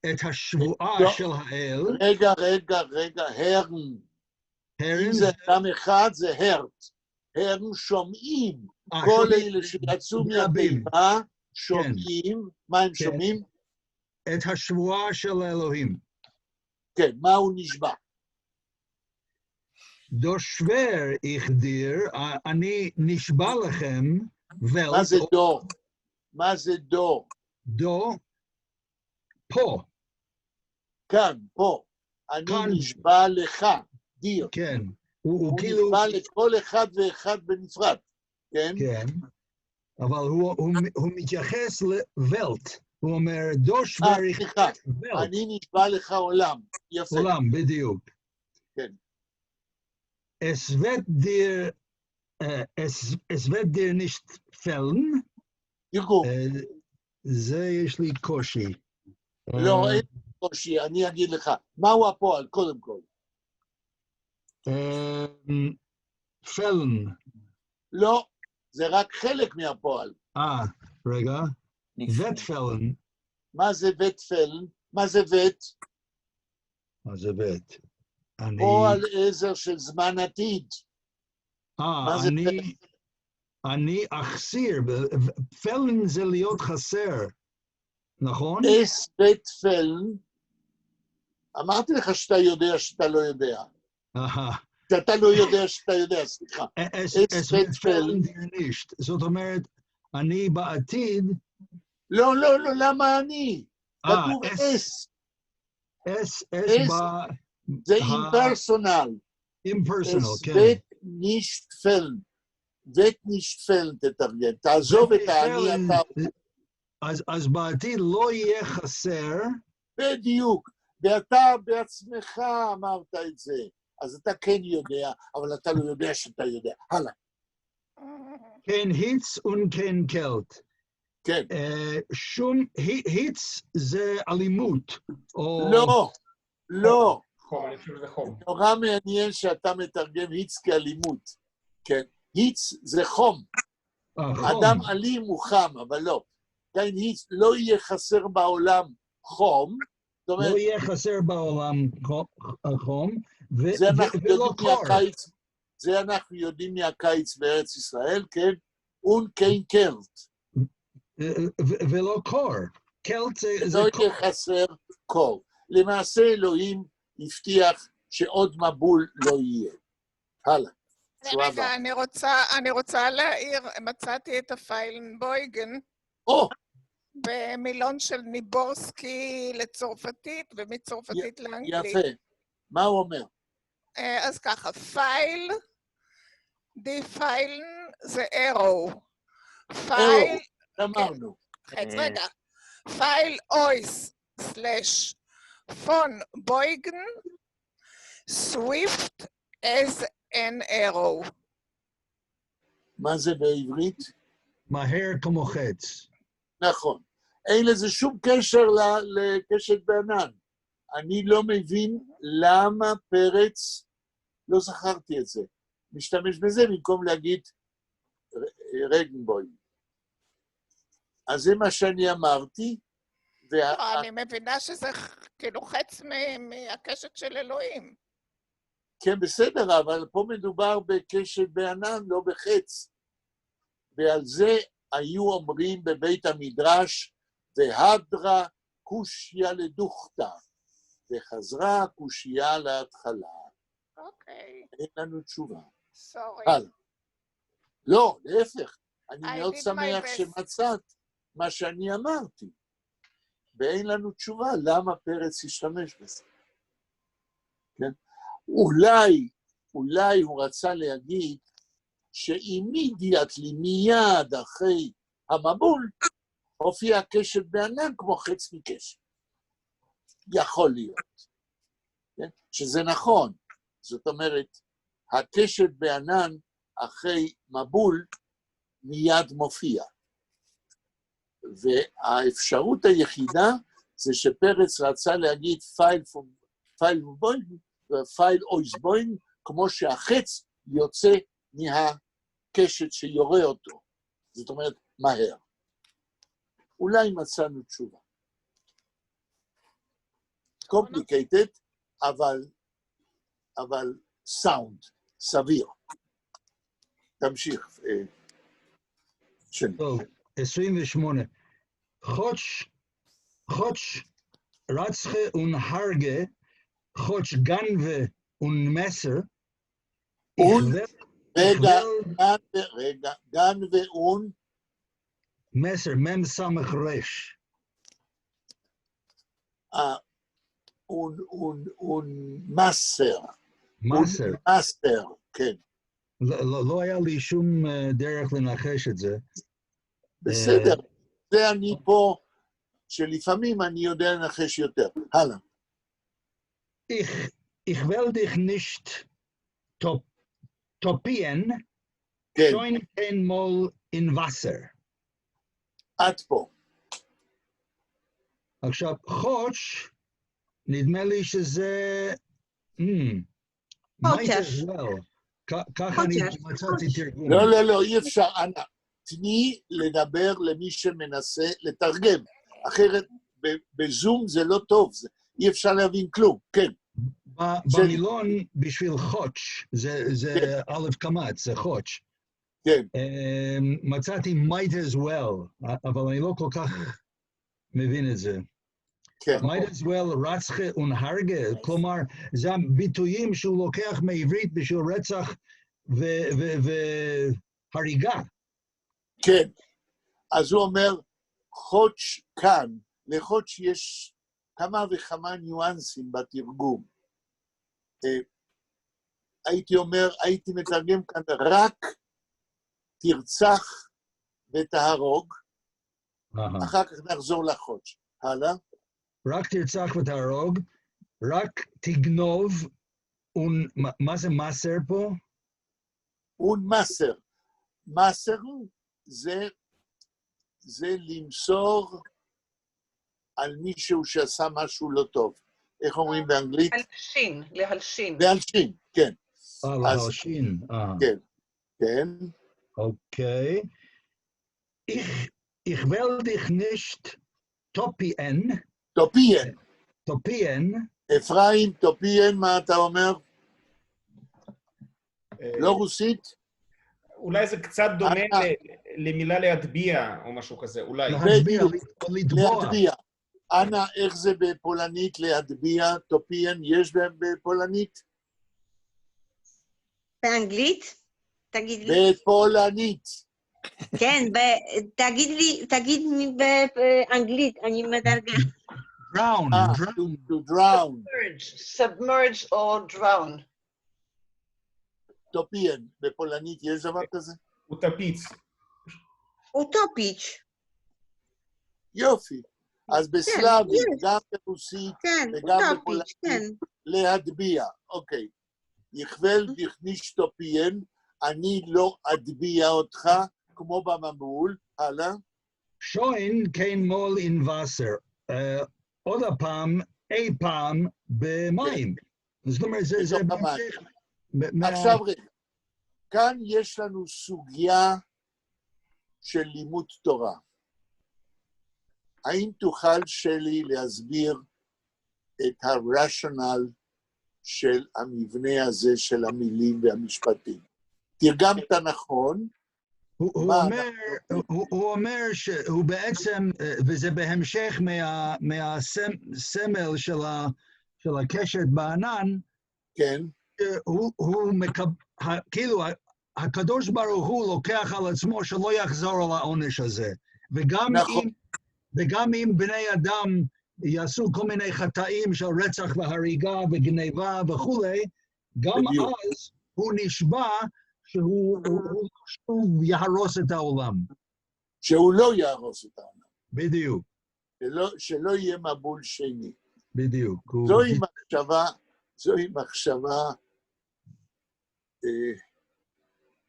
את השבועה של האל. רגע, הרן. אם זה אדם אחד, זה הרט. הרן שומעים. כל אלה שיצאו מהתיבה, שומעים. מה הם שומעים? את השבועה של אלוהים. כן, מה הוא נשבע? דו שוור יחדיר, אני נשבע לכם, מה זה דו? מה זה דו? דו, פה, כאן, פה. אני כאן. נשבע לך, דיר. כן. הוא כאילו... נשבע לכל אחד ואחד בנפרד, כן? כן, אבל הוא מתייחס לוולט. הוא אומר, דו שוור סליחה, וולט. אני נשבע לך עולם. יפה. עולם, בדיוק. כן. Es wird dir nicht fällen. תראו, זה יש לי קושי. לא, אין קושי, אני אגיד לך. מהו הפועל, קודם כל? פלן. לא, זה רק חלק מהפועל. רגע. וט פלן. מה זה וט פלן? מה זה וט? מה זה וט? פועל עזר של זמן עתיד. מה זה אני אחסיר. פלן זה להיות חסר. נכון? אס וט פלן. אמרתי לך שאתה יודע שאתה לא יודע. שאתה לא יודע שאתה יודע, סליחה. אס וט פלן דרנישט. זאת אומרת, אני בעתיד... לא, לא, לא, למה אני? כתוב אס. אס זה אימפרסונל. אימפרסונל, כן. וט נישט פלן. וט נישט פלן תתרגם. תעזוב את האני אתה. אז בעתיד לא יהיה חסר. בדיוק. ואתה בעצמך אמרת את זה. אז אתה כן יודע, אבל אתה לא יודע שאתה יודע. הלאה. כן היץ וכן קלט. כן. שום, היץ זה אלימות. לא, לא. חום, אני חושב שזה חום. נורא מעניין שאתה מתרגם היץ כאלימות. כן. היץ זה חום. אדם אלים הוא חם, אבל לא. כן, היץ לא יהיה חסר בעולם חום. לא יהיה חסר בעולם חום, ולא קור. זה אנחנו יודעים מהקיץ בארץ ישראל, כן? וכן קלט. ולא קור. קלט זה לא קור. יהיה חסר קור. למעשה אלוהים הבטיח שעוד מבול לא יהיה. הלאה. רגע, אני רוצה להעיר, מצאתי את הפיילנבויגן. במילון של ניבורסקי לצרפתית ומצרפתית לאנגלית. יפה. מה הוא אומר? אז ככה, פייל, די פיילן זה ארו. פייל... אמרנו. חץ, רגע. פייל אויס סלש פון בויגן סוויפט as an arrow. מה זה בעברית? מהר כמו חץ. נכון. אין לזה שום קשר לקשת בענן. אני לא מבין למה פרץ, לא זכרתי את זה, משתמש בזה במקום להגיד רגנבוים. אז זה מה שאני אמרתי. אני מבינה שזה כאילו חץ מהקשת של אלוהים. כן, בסדר, אבל פה מדובר בקשת בענן, לא בחץ. ועל זה היו אומרים בבית המדרש, והדרה קושיה לדוכתא, וחזרה קושיה להתחלה. אוקיי. אין לנו תשובה. סורי. לא, להפך. אני מאוד שמח שמצאת מה שאני אמרתי. ואין לנו תשובה למה פרץ ישתמש בזה. כן? אולי הוא רצה להגיד, שאימידיאטלי מיד אחרי המבול, הופיע הקשת בענן כמו חץ מקשת. יכול להיות. כן? שזה נכון. זאת אומרת, הקשת בענן אחרי מבול מיד מופיע. והאפשרות היחידה זה שפרץ רצה להגיד פייל אויסבוין, כמו שהחץ יוצא מהקשת שיורה אותו. זאת אומרת, מהר. אולי מצאנו תשובה. complicated, אבל סאונד, סביר. תמשיך. טוב, 28. חודש Ratzche und Harge, Chotsch Ganve und Messer. Und, רגע, גן ואון, Messer, Mem Samach Resh. מסר. מסר. מסר, כן. לא היה לי שום דרך לנחש את זה. בסדר, זה אני פה, שלפעמים אני יודע לנחש יותר. הלאה. Ich will dich nicht topieren, כן, schon einmal in Wasser. עד פה. עכשיו, חוש, נדמה לי שזה... might as well. ככה אני מצאתי תרגום. לא, אי אפשר, אנא. תני לדבר למי שמנסה לתרגם. אחרת בזום זה לא טוב, אי אפשר להבין כלום, כן. במילון בשביל חוש, זה א' קמ"ט, זה חוש. כן. מצאתי might as well, אבל אני לא כל כך מבין את זה. כן. might as well רצחה ונהרגה, כלומר, זה הביטויים שהוא לוקח מעברית בשביל רצח והריגה. כן. אז הוא אומר, חוש כאן, לחוש יש כמה וכמה ניואנסים בתרגום. הייתי אומר, הייתי מתרגם כאן רק תרצח ותהרוג, אחר כך נחזור לחוש. הלאה. רק תרצח ותהרוג, רק תגנוב, מה זה מסר פה? מסר. מסר זה למסור על מישהו שעשה משהו לא טוב. איך אומרים באנגלית? להלשין, להלשין. להלשין, כן. להלשין. כן, כן. אוקיי. Ich will dich nicht topieren. טופיין. טופיין. אפרים, טופיין, מה אתה אומר? לא רוסית? אולי זה קצת דומה למילה להטביע, או משהו כזה, אולי. להטביע, או לתבוע. להטביע. אנא, איך זה בפולנית להטביע? טופיין, יש בפולנית? באנגלית? תגיד לי. בפולנית. כן, תגיד לי באנגלית, אני מתרגם. drown. To drown. submerge or drown. טופיין, בפולנית יש דבר כזה? אוטפיץ. אוטופיץ'. יופי. אז בסלאבית, גם ברוסית וגם בפולנית, להטביע. אוקיי. יכבל דכניש טופיין, אני לא אטביע אותך, כמו במבול. הלאה. שוין kein מול in Wasser. עוד הפעם, אי פעם, במים. זאת אומרת, זה בהמשך. עכשיו רגע, כאן יש לנו סוגיה של לימוד תורה. האם תוכל שלי להסביר את הרציונל של המבנה הזה של המילים והמשפטים? תרגמת נכון? הוא אומר שהוא בעצם, וזה בהמשך מהסמל של הקשת בענן, כן. כאילו, הקדוש ברוך הוא לוקח על עצמו שלא יחזור על העונש הזה. וגם אם בני אדם יעשו כל מיני חטאים של רצח והריגה וגניבה וכולי, גם אז הוא נשבע שהוא יהרוס את העולם. שהוא לא יהרוס את העולם. בדיוק. שלא יהיה מבול שני. בדיוק. זוהי מחשבה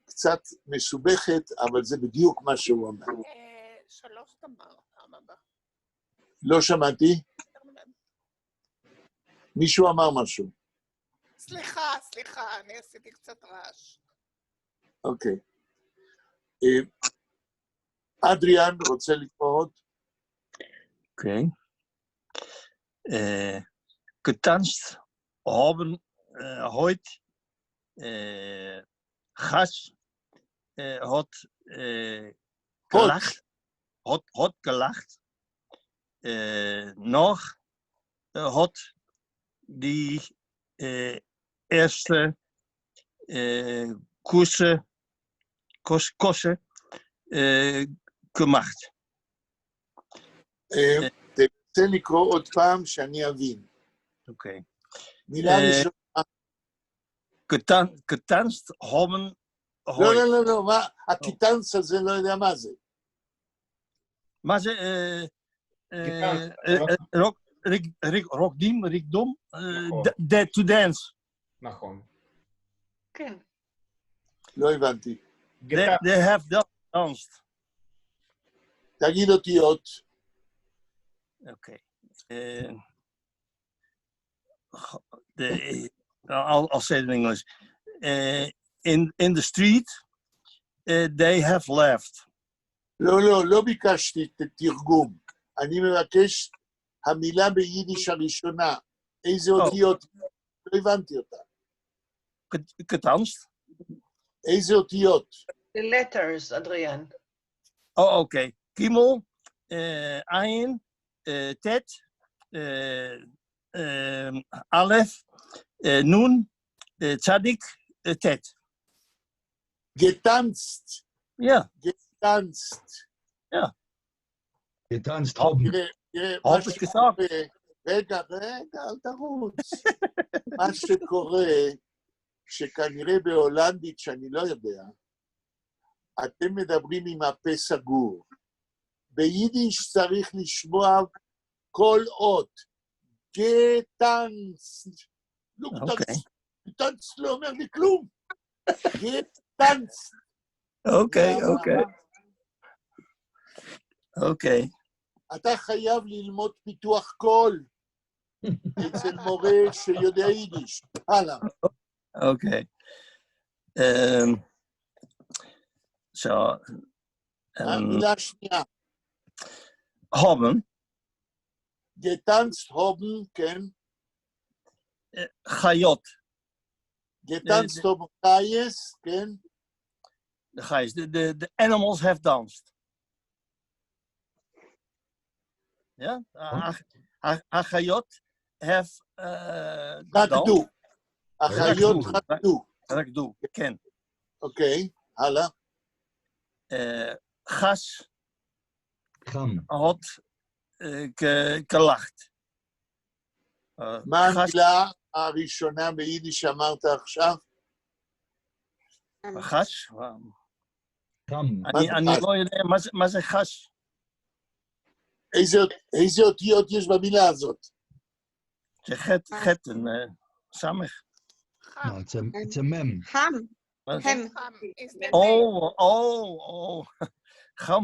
קצת מסובכת, אבל זה בדיוק מה שהוא אומר. 3 תמר, פעם הבאה. לא שמעתי. מישהו אמר משהו. סליחה, אני עשיתי קצת רעש. אוקיי. אדריאן, רוצה לקרוא עוד? אוקיי. Getanzt haben heute Hasch hat gelacht, noch had die eerste kosten gemacht. תנסה לקרוא עוד פעם שאני אבין. Okay. מילה ראשונה. Getanzt haben לא, מה? הקיטנס הזה לא יודע מה זה. מה זה? רוקדים? To dance. נכון. כן. לא הבנתי. They have danced. תגיד אותיות. Okay. I'll say it in English. In the street, they have laughed. לא ביקשתי תרגום. אני מבקש המילה ביידיש הראשונה. איזה אותיות? לא הבנתי אותה. Getanst? איזה אותיות? The letters, אדריאן. Okay. Gimel, Ayin, Tet, Aleph, Nun, Tzadik, Tet. גטנסט. Ja. גטנסט. getanzt haben. תראה, Hab מה ich שקורה, gesagt. רגע, אל תרוץ. מה שקורה, שכנראה בהולנדית, שאני לא יודע, אתם מדברים עם הפה סגור. ביידיש צריך לשמוע כל אות. גטנסט. גטנסט לא אומר לי כלום. גטנסט. Okay. אתה חייב ללמוד פיתוח קול אצל מורה שיודע יידיש. הלאה. Okay. So. המילה השנייה. Haben. גטנסט הובן, כן. Chayot. גטנסט הובן חייס, כן. The animals have danced. Yeah? Achayot have רקדו. החיות רקדו. רקדו, כן. אוקיי, הלאה. חש Kham. had gelacht. מה המילה הראשונה ביידיש שאמרת עכשיו? חש? Kham. אני לא יודע מה זה חש. איזה אותיות יש במילה הזאת? זה חטא, סמך. No, it's a mem. חם. הם. חם.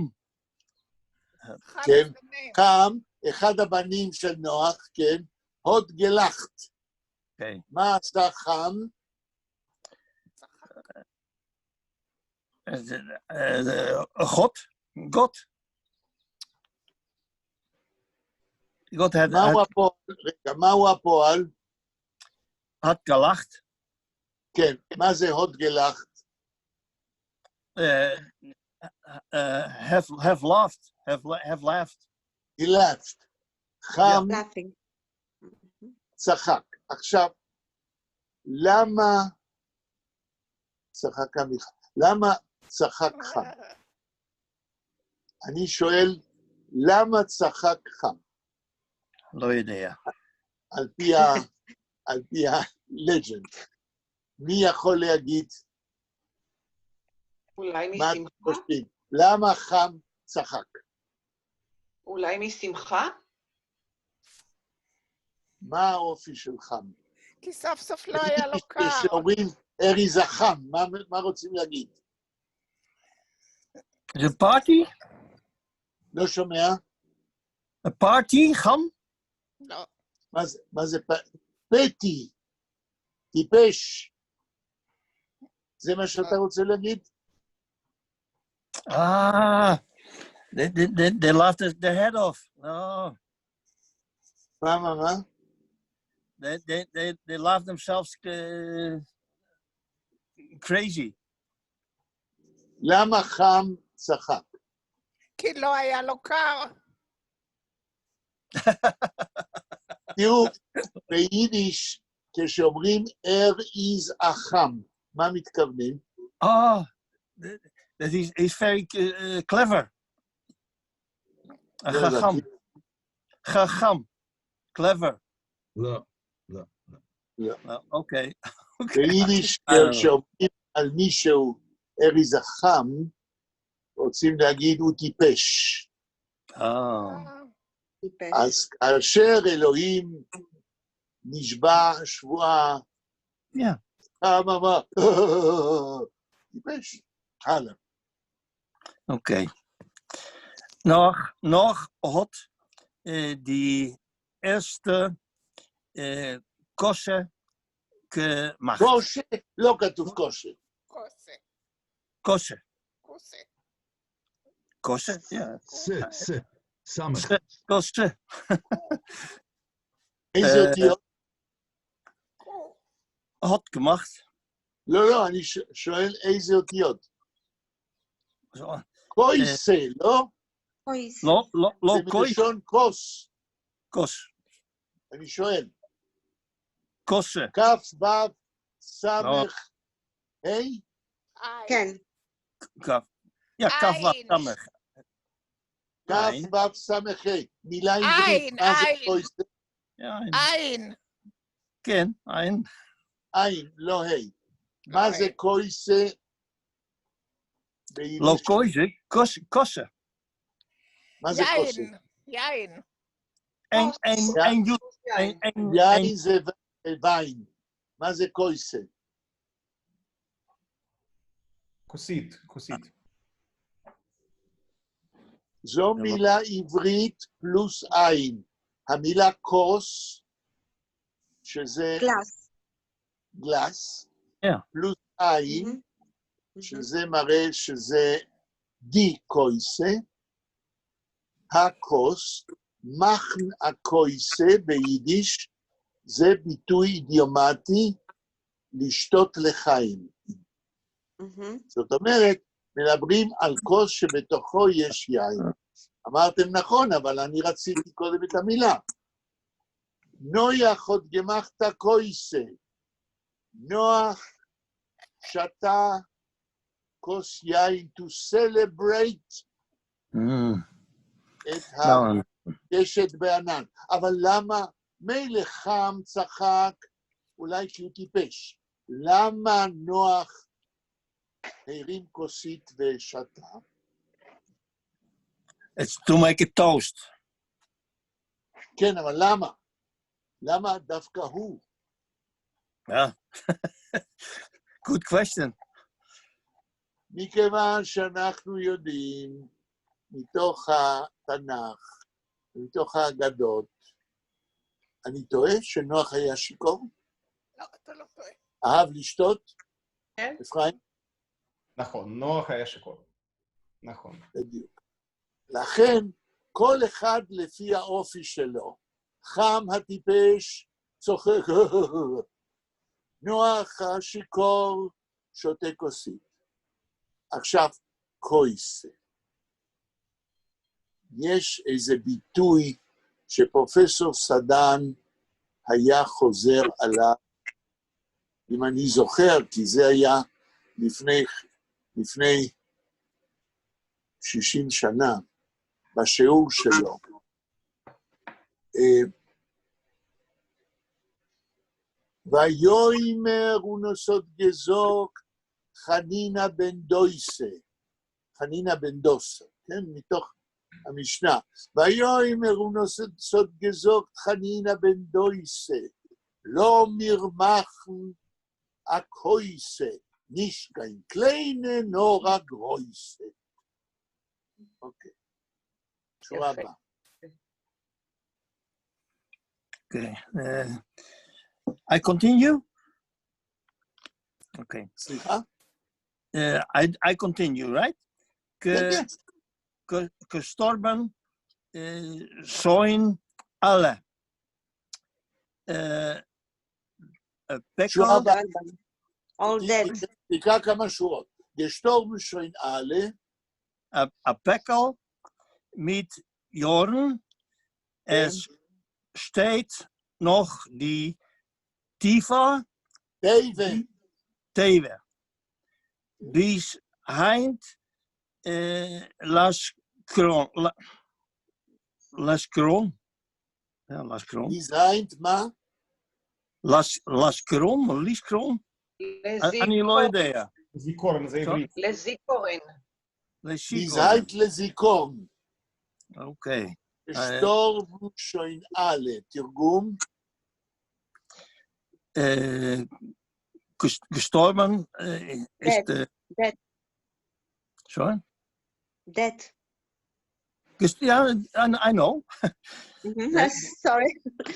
כן, קם, אחד הבנים של נוח, כן, הוד גלחת. מה עשה חם? גוט. מהו הפועל? hat gelacht. כן, מה זה הוד גלחת? Have laughed. Have laughed. He laughed. חם laughing. צחק. עכשיו, למה צחק עמיך? למה צחק חם? אני שואל, למה צחק חם? לא יודע. על פי הלג'נד. מי יכול להגיד? אולי מה אתם משמחה? חושבים? למה חם צחק? אולי משמחה? מה האופי של חם? כי סוף סוף לא היה לו קר. כשאומרים אריזה חם, מה רוצים להגיד? זה פארטי? לא שומע? פארטי? חם? לא. מה זה פטי? טיפש? זה מה שאתה רוצה להגיד? They laughed their head off. Oh. מה? They laughed themselves crazy. למה חם צחק? כי לא היה לו קר. תראו, ביידיש, כשאומרים is החם, מה מתכוונים? Oh, that he's very clever. לא הבנתי. Chacham. Clever. לא. Okay. ביידיש, כשאומרים על מישהו is החם, רוצים להגיד הוא טיפש. טיפש. אז כאשר אלוהים נשבע שבועה, אמר, טיפש, הלאה. Okay. Nog had die eerste kosje gemacht. קושה, לא כתוב קושה. כוסה. Kosje? Ja. סמך. Kosje. איזה אותיות? Had gemacht. לא, אני שואל איזה אותיות. Zo. קויסה, לא? קויס. לא זה מלשון כוס. kos. אני שואל, Kosje. כף, ו', סמך, ה'? כן. Kaf. Ja, kaf wat Ein. samig. כף, עין. ו', סמך, ה'. מילה עברית, מה זה עין. קויסה? Ja, אין. ken, ein. עין, לא ה'. מה זה קויסה? ביידיש? Lo koise, kosje. מה זה קושה? יין. En jut. יין זה ויין. מה זה קויסה? כוסית. זו מילה עברית פלוס עין. המילה כוס, שזה גלאס. גלאס, פלוס עין, שזה מראה שזה די קויסה, הכוס, מחן הקויסה ביידיש, זה ביטוי אידיומטי לשתות לחיים. זאת אומרת, מדברים על כוס שבתוכו יש יין. אמרתם נכון, אבל אני רציתי קודם את המילה. נויח עוד גמחת קויסה. נוח שתה כוס יין to celebrate את הקשת בענן. אבל למה מילא חם צחק, אולי כי הוא טיפש. למה נוח הרים כוסית ושתה? It's to make it toast. כן, אבל למה? למה דווקא הוא? Yeah. Good question. מכיוון שאנחנו יודעים מתוך התנ"ך, מתוך האגדות, אני טועה שנוח היה שיכור? לא, אתה לא טועה. אהב לשתות? כן. אפרים? נכון, נוח היה שיכור. נכון. בדיוק. לכן, כל אחד לפי האופי שלו. חם הטיפש, צוחק, נוח השיכור, שותה כוסית. עכשיו, קויסה. יש איזה ביטוי שפרופסור סדן היה חוזר עליו, אם אני זוכר, כי זה היה לפני 60 שנה, בשיעור שלו. ויאמר ונוסות גזוק חנינה בן דויסה, חנינה בן דוסה, כן? מתוך המשנה. ויאמר ונוסות גזוק חנינה בן דויסה, לא מרמחן הקויסה, נשקין קליינה נורא גרויסה. אוקיי. שורה הבאה. Okay. I continue? Okay. סליחה? I continue, right? Gestorben zijn alle. שורה הבאה. All dead. תקרא כמה שורות. gestorben zijn alle. A Pekkel mit Jorn. Es steht noch die Tifa Teve. Bis heint Las Kron. Las Kron. Ja, Las Kron. Bis heint מה? Las Kron, או ליס קרון? אני לא יודע. זיכורן, זה עברית. לזיכורן. Bis לשיקרון. heint לזיכרון. אוקיי. gestorben schon alle. תרגום? Gestorben ist... Dead. Sorry? Dead. Yeah, I know. Sorry.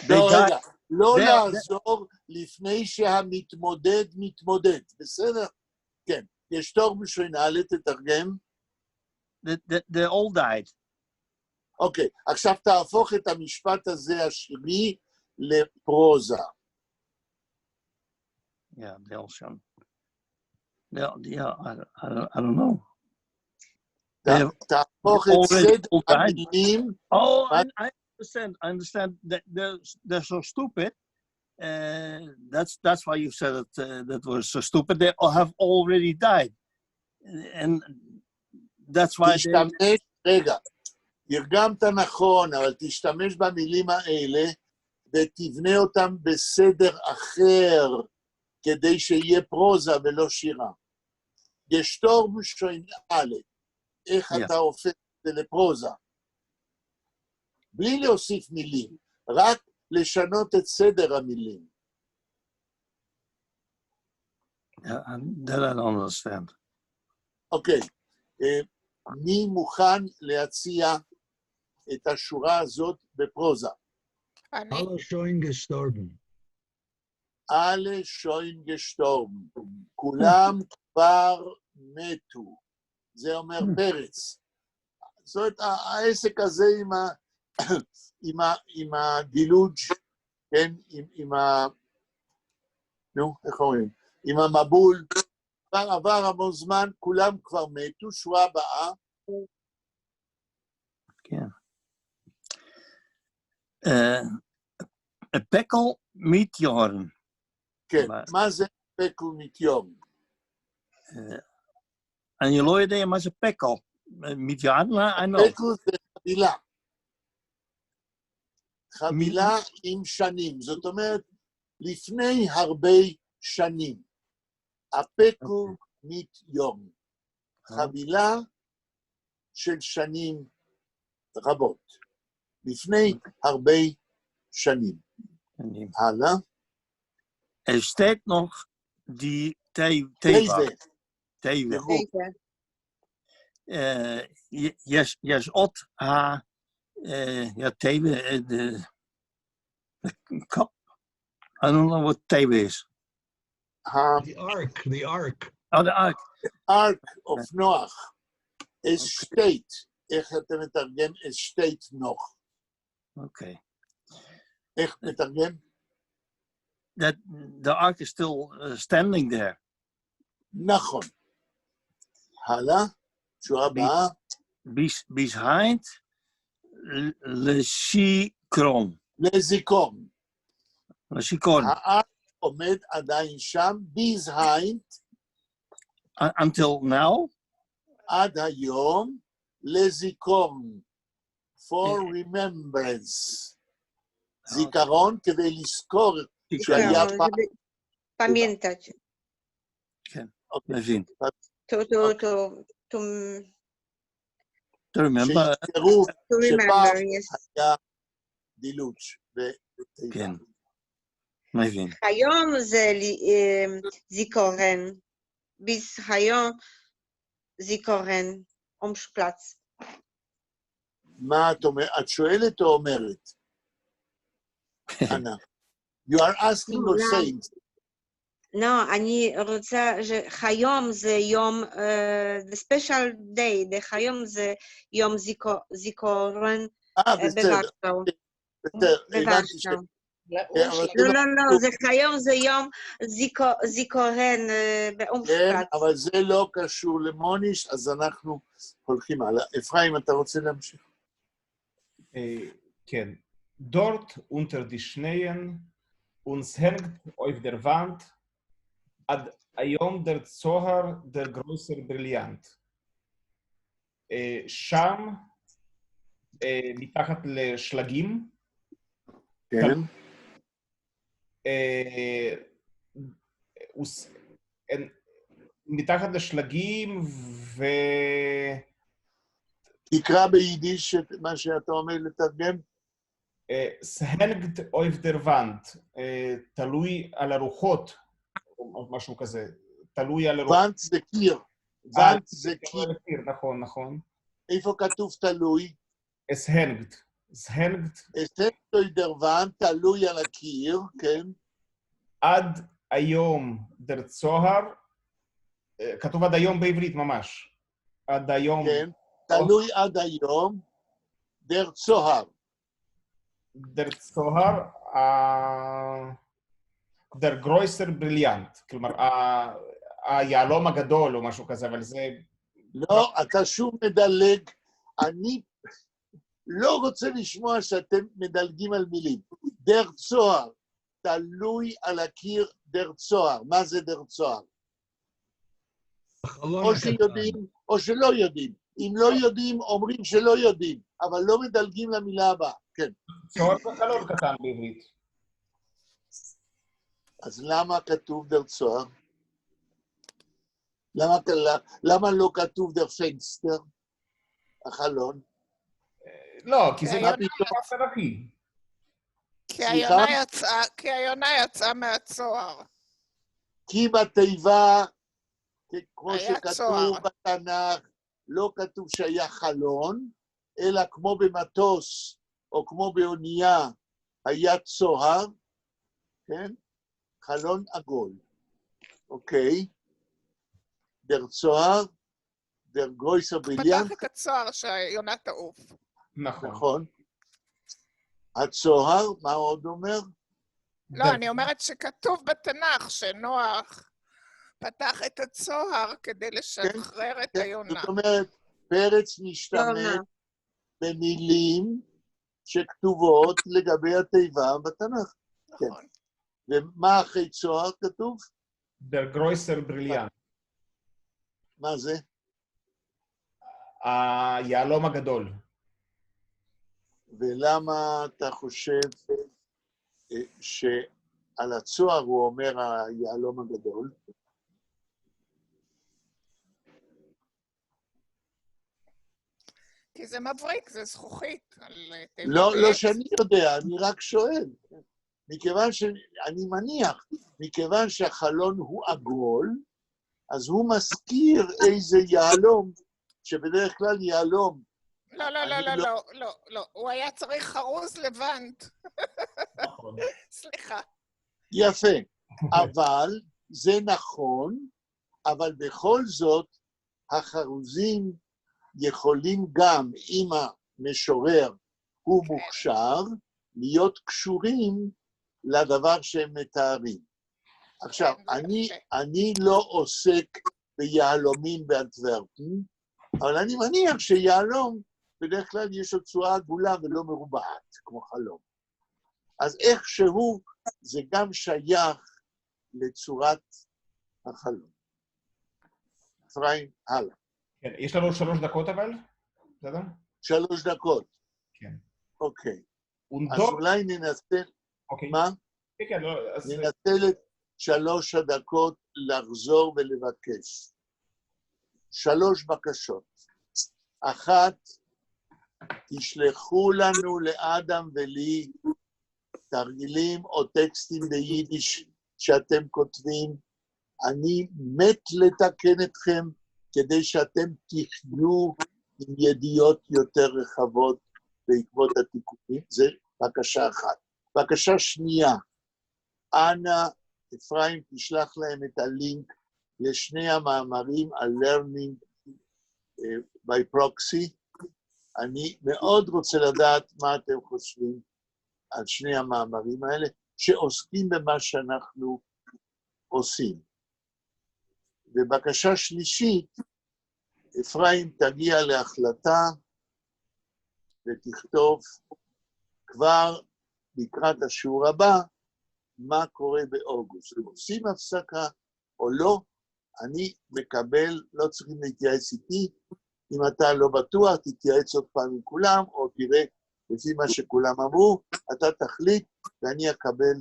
לא, They רגע. לא זה- לעזור לפני שהמתמודד מתמודד. בסדר? כן. gestorben schon alle, תתרגם. They all died. אוקיי, עכשיו תהפוך את המשפט הזה השני לפרוזה. Yeah, they all shone. Yeah, I don't know. תהפוך את already סדר all died. המילים, Oh, But- I understand. I understand that they're so stupid. That's why you said it. That was so stupid. They all have already died, and that's why they. תשתמש, רגע, תרגמת נכון, אבל תשתמש במילים האלה ותבנה אותם בסדר אחר, כדי שיהיה פרוזה ולא שירה. gestorben schon alle. איך Yeah. אתה הופך את זה לפרוזה? בלי להוסיף מילים, רק לשנות את סדר המילים. That I don't understand. אוקיי, מי מוכן להציע את השורה הזאת בפרוזה? אני. Alle schön gestorben. alle schon gestorben. כולם כבר מתו. זה אומר פרץ. זאת אומרת, העסק הזה עם הדילוג', כן, עם ה... נו, איך אומרים? עם המבול. כבר עבר המון זמן, כולם כבר מתו. שורה הבאה. Yeah. A pekel meteoren. כן, מה? מה זה פקל מתיום? אני לא יודע מה זה פקל. meteoren, I know. פקל זה חבילה. חבילה עם שנים. זאת אומרת, לפני הרבה שנים. הפקל מתיום. חבילה של שנים רבות. לפני הרבה שנים. הלאה. Steht noch die Teva. Teve. Teva. תרגום. יש עוד Teva, the cup. I don't know what Teva is. The ark. Oh, the ark. הארק אוף נוח. אסטייט. איך אתה מתרגם אסטייט נוח? Okay. איך מתרגם? That the ark is still standing there. נכון. הלאה. שורה הבאה. Behind לשיקרון. לזיכרון. לשיקרון. הארק עומד עדיין שם. ביזהיינד. Until now. עד היום. לזיכרון. For remembrance. זיכרון כדי לזכור שהיה פעם. Pamiętać. מבין. To To remember. שיזכרו remember, שפעם yes. היה דילוץ' ותיבה. כן. מבין. היום זה זיכרון. bis היום זיכרון. Umsplatz. מה את אומרת? את שואלת או אומרת? אנה. You are asking or saying? לא, אני רוצה שהיום זה יום, the special day, היום זה יום זיכרון בסדר. בוורשאו. בסדר, הבנתי ש... לא, זה היום זה יום זיכרון כן, באומשפלץ. אבל זה לא קשור למוניש, אז אנחנו הולכים הלאה. אפרים, אתה רוצה להמשיך? כן. Dort unter die Schneien uns hängt auf der Wand ad היום der Zohar der größer Brillant. שם, מתחת לשלגים, כן, מתחת לשלגים תקרא ביידיש את מה שאתה אומר לתרגם. סהנגט אויף דר ואנט, תלוי על הרוחות, או משהו כזה, תלוי על הרוחות. ואנט זה קיר. ואנט זה קיר. נכון, נכון. איפה כתוב תלוי? סהנגט. סהנגט. סהנגט אויף דר ואנט, תלוי על הקיר, כן. עד היום דר צוהר, כתוב עד היום בעברית ממש. עד היום. כן, תלוי עד היום, דר צוהר. דר צוהר, דר גרויסר בריליאנט. כלומר, היעלום הגדול או משהו כזה, אבל זה... לא, אתה שוב מדלג. אני לא רוצה לשמוע שאתם מדלגים על מילים. דר צוהר, תלוי על הקיר דר צוהר. מה זה דר צוהר? או שיודעים או שלא יודעים. אם לא יודעים, אומרים שלא יודעים, אבל לא מדלגים למילה הבאה. כן. צוהר זה חלון קטן בעברית. אז למה כתוב דר צוהר? למה לא כתוב דר פנסטר? החלון? לא, כי זה חסר אחי. כי היונה יצאה מהצוהר. כי בתיבה, כמו שכתוב בתנ"ך, לא כתוב שהיה חלון, אלא כמו במטוס או כמו באונייה היה צוהר, כן? חלון עגול. אוקיי? דר צוהר, דר גרויסר בריליאנט. פתח את הצוהר שהיונה תעוף. נכון. הצוהר, מה עוד אומר? לא, אני אומרת שכתוב בתנ"ך שנוח פתח את הצוהר כדי לשחרר את היונה. זאת אומרת, פרץ משתמש במילים שכתובות לגבי התיבה בתנ"ך. נכון. ומה אחרי צוהר כתוב? דר גרויסר בריליאנט. מה זה? היעלום הגדול. ולמה אתה חושב שעל הצוהר הוא אומר היעלום הגדול? כי זה מבריק, זה זכוכית. לא שאני יודע, אני רק שואל. מכיוון שאני מניח, מכיוון שהחלון הוא עגול, אז הוא מזכיר איזה יהלום, שבדרך כלל יהלום. לא, הוא היה צריך חרוז לבנט. סליחה. יפה, אבל זה נכון, אבל בכל זאת, החרוזים יכולים גם, אם המשורר הוא מוכשר, להיות קשורים לדבר שהם מתארים. עכשיו, אני לא עוסק ביהלומים באנטוורפן, אבל אני מניח שיהלום, בדרך כלל יש לו צורה עגולה ולא מרובעת, כמו חלום. אז איכשהו זה גם שייך לצורת החלום. אפרים, הלאה. כן, יש לנו 3 דקות אבל? בסדר? 3 דקות. כן. אוקיי. אז אולי ננסה... מה? כן, לא... ננצל את 3 הדקות לחזור ולבקש. 3 בקשות. 1, תשלחו לנו לאדם ולי תרגילים או טקסטים ביידיש שאתם כותבים. אני מת לתקן אתכם כדי שאתם תחיו עם ידיעות יותר רחבות בעקבות התיקונים. זה בקשה 1. בקשה שנייה, אנא, אפרים, תשלח להם את הלינק לשני המאמרים על learning by proxy. אני מאוד רוצה לדעת מה אתם חושבים על שני המאמרים האלה, שעוסקים במה שאנחנו עושים. ובקשה שלישית, אפרים תגיע להחלטה ותכתוב כבר לקראת השיעור הבא, מה קורה באוגוסט. אם עושים הפסקה או לא, אני מקבל, לא צריכים להתייעץ איתי, אם אתה לא בטוח, תתייעץ עוד פעם עם כולם, או תראה לפי מה שכולם אמרו, אתה תחליט ואני אקבל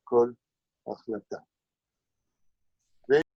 כל החלטה.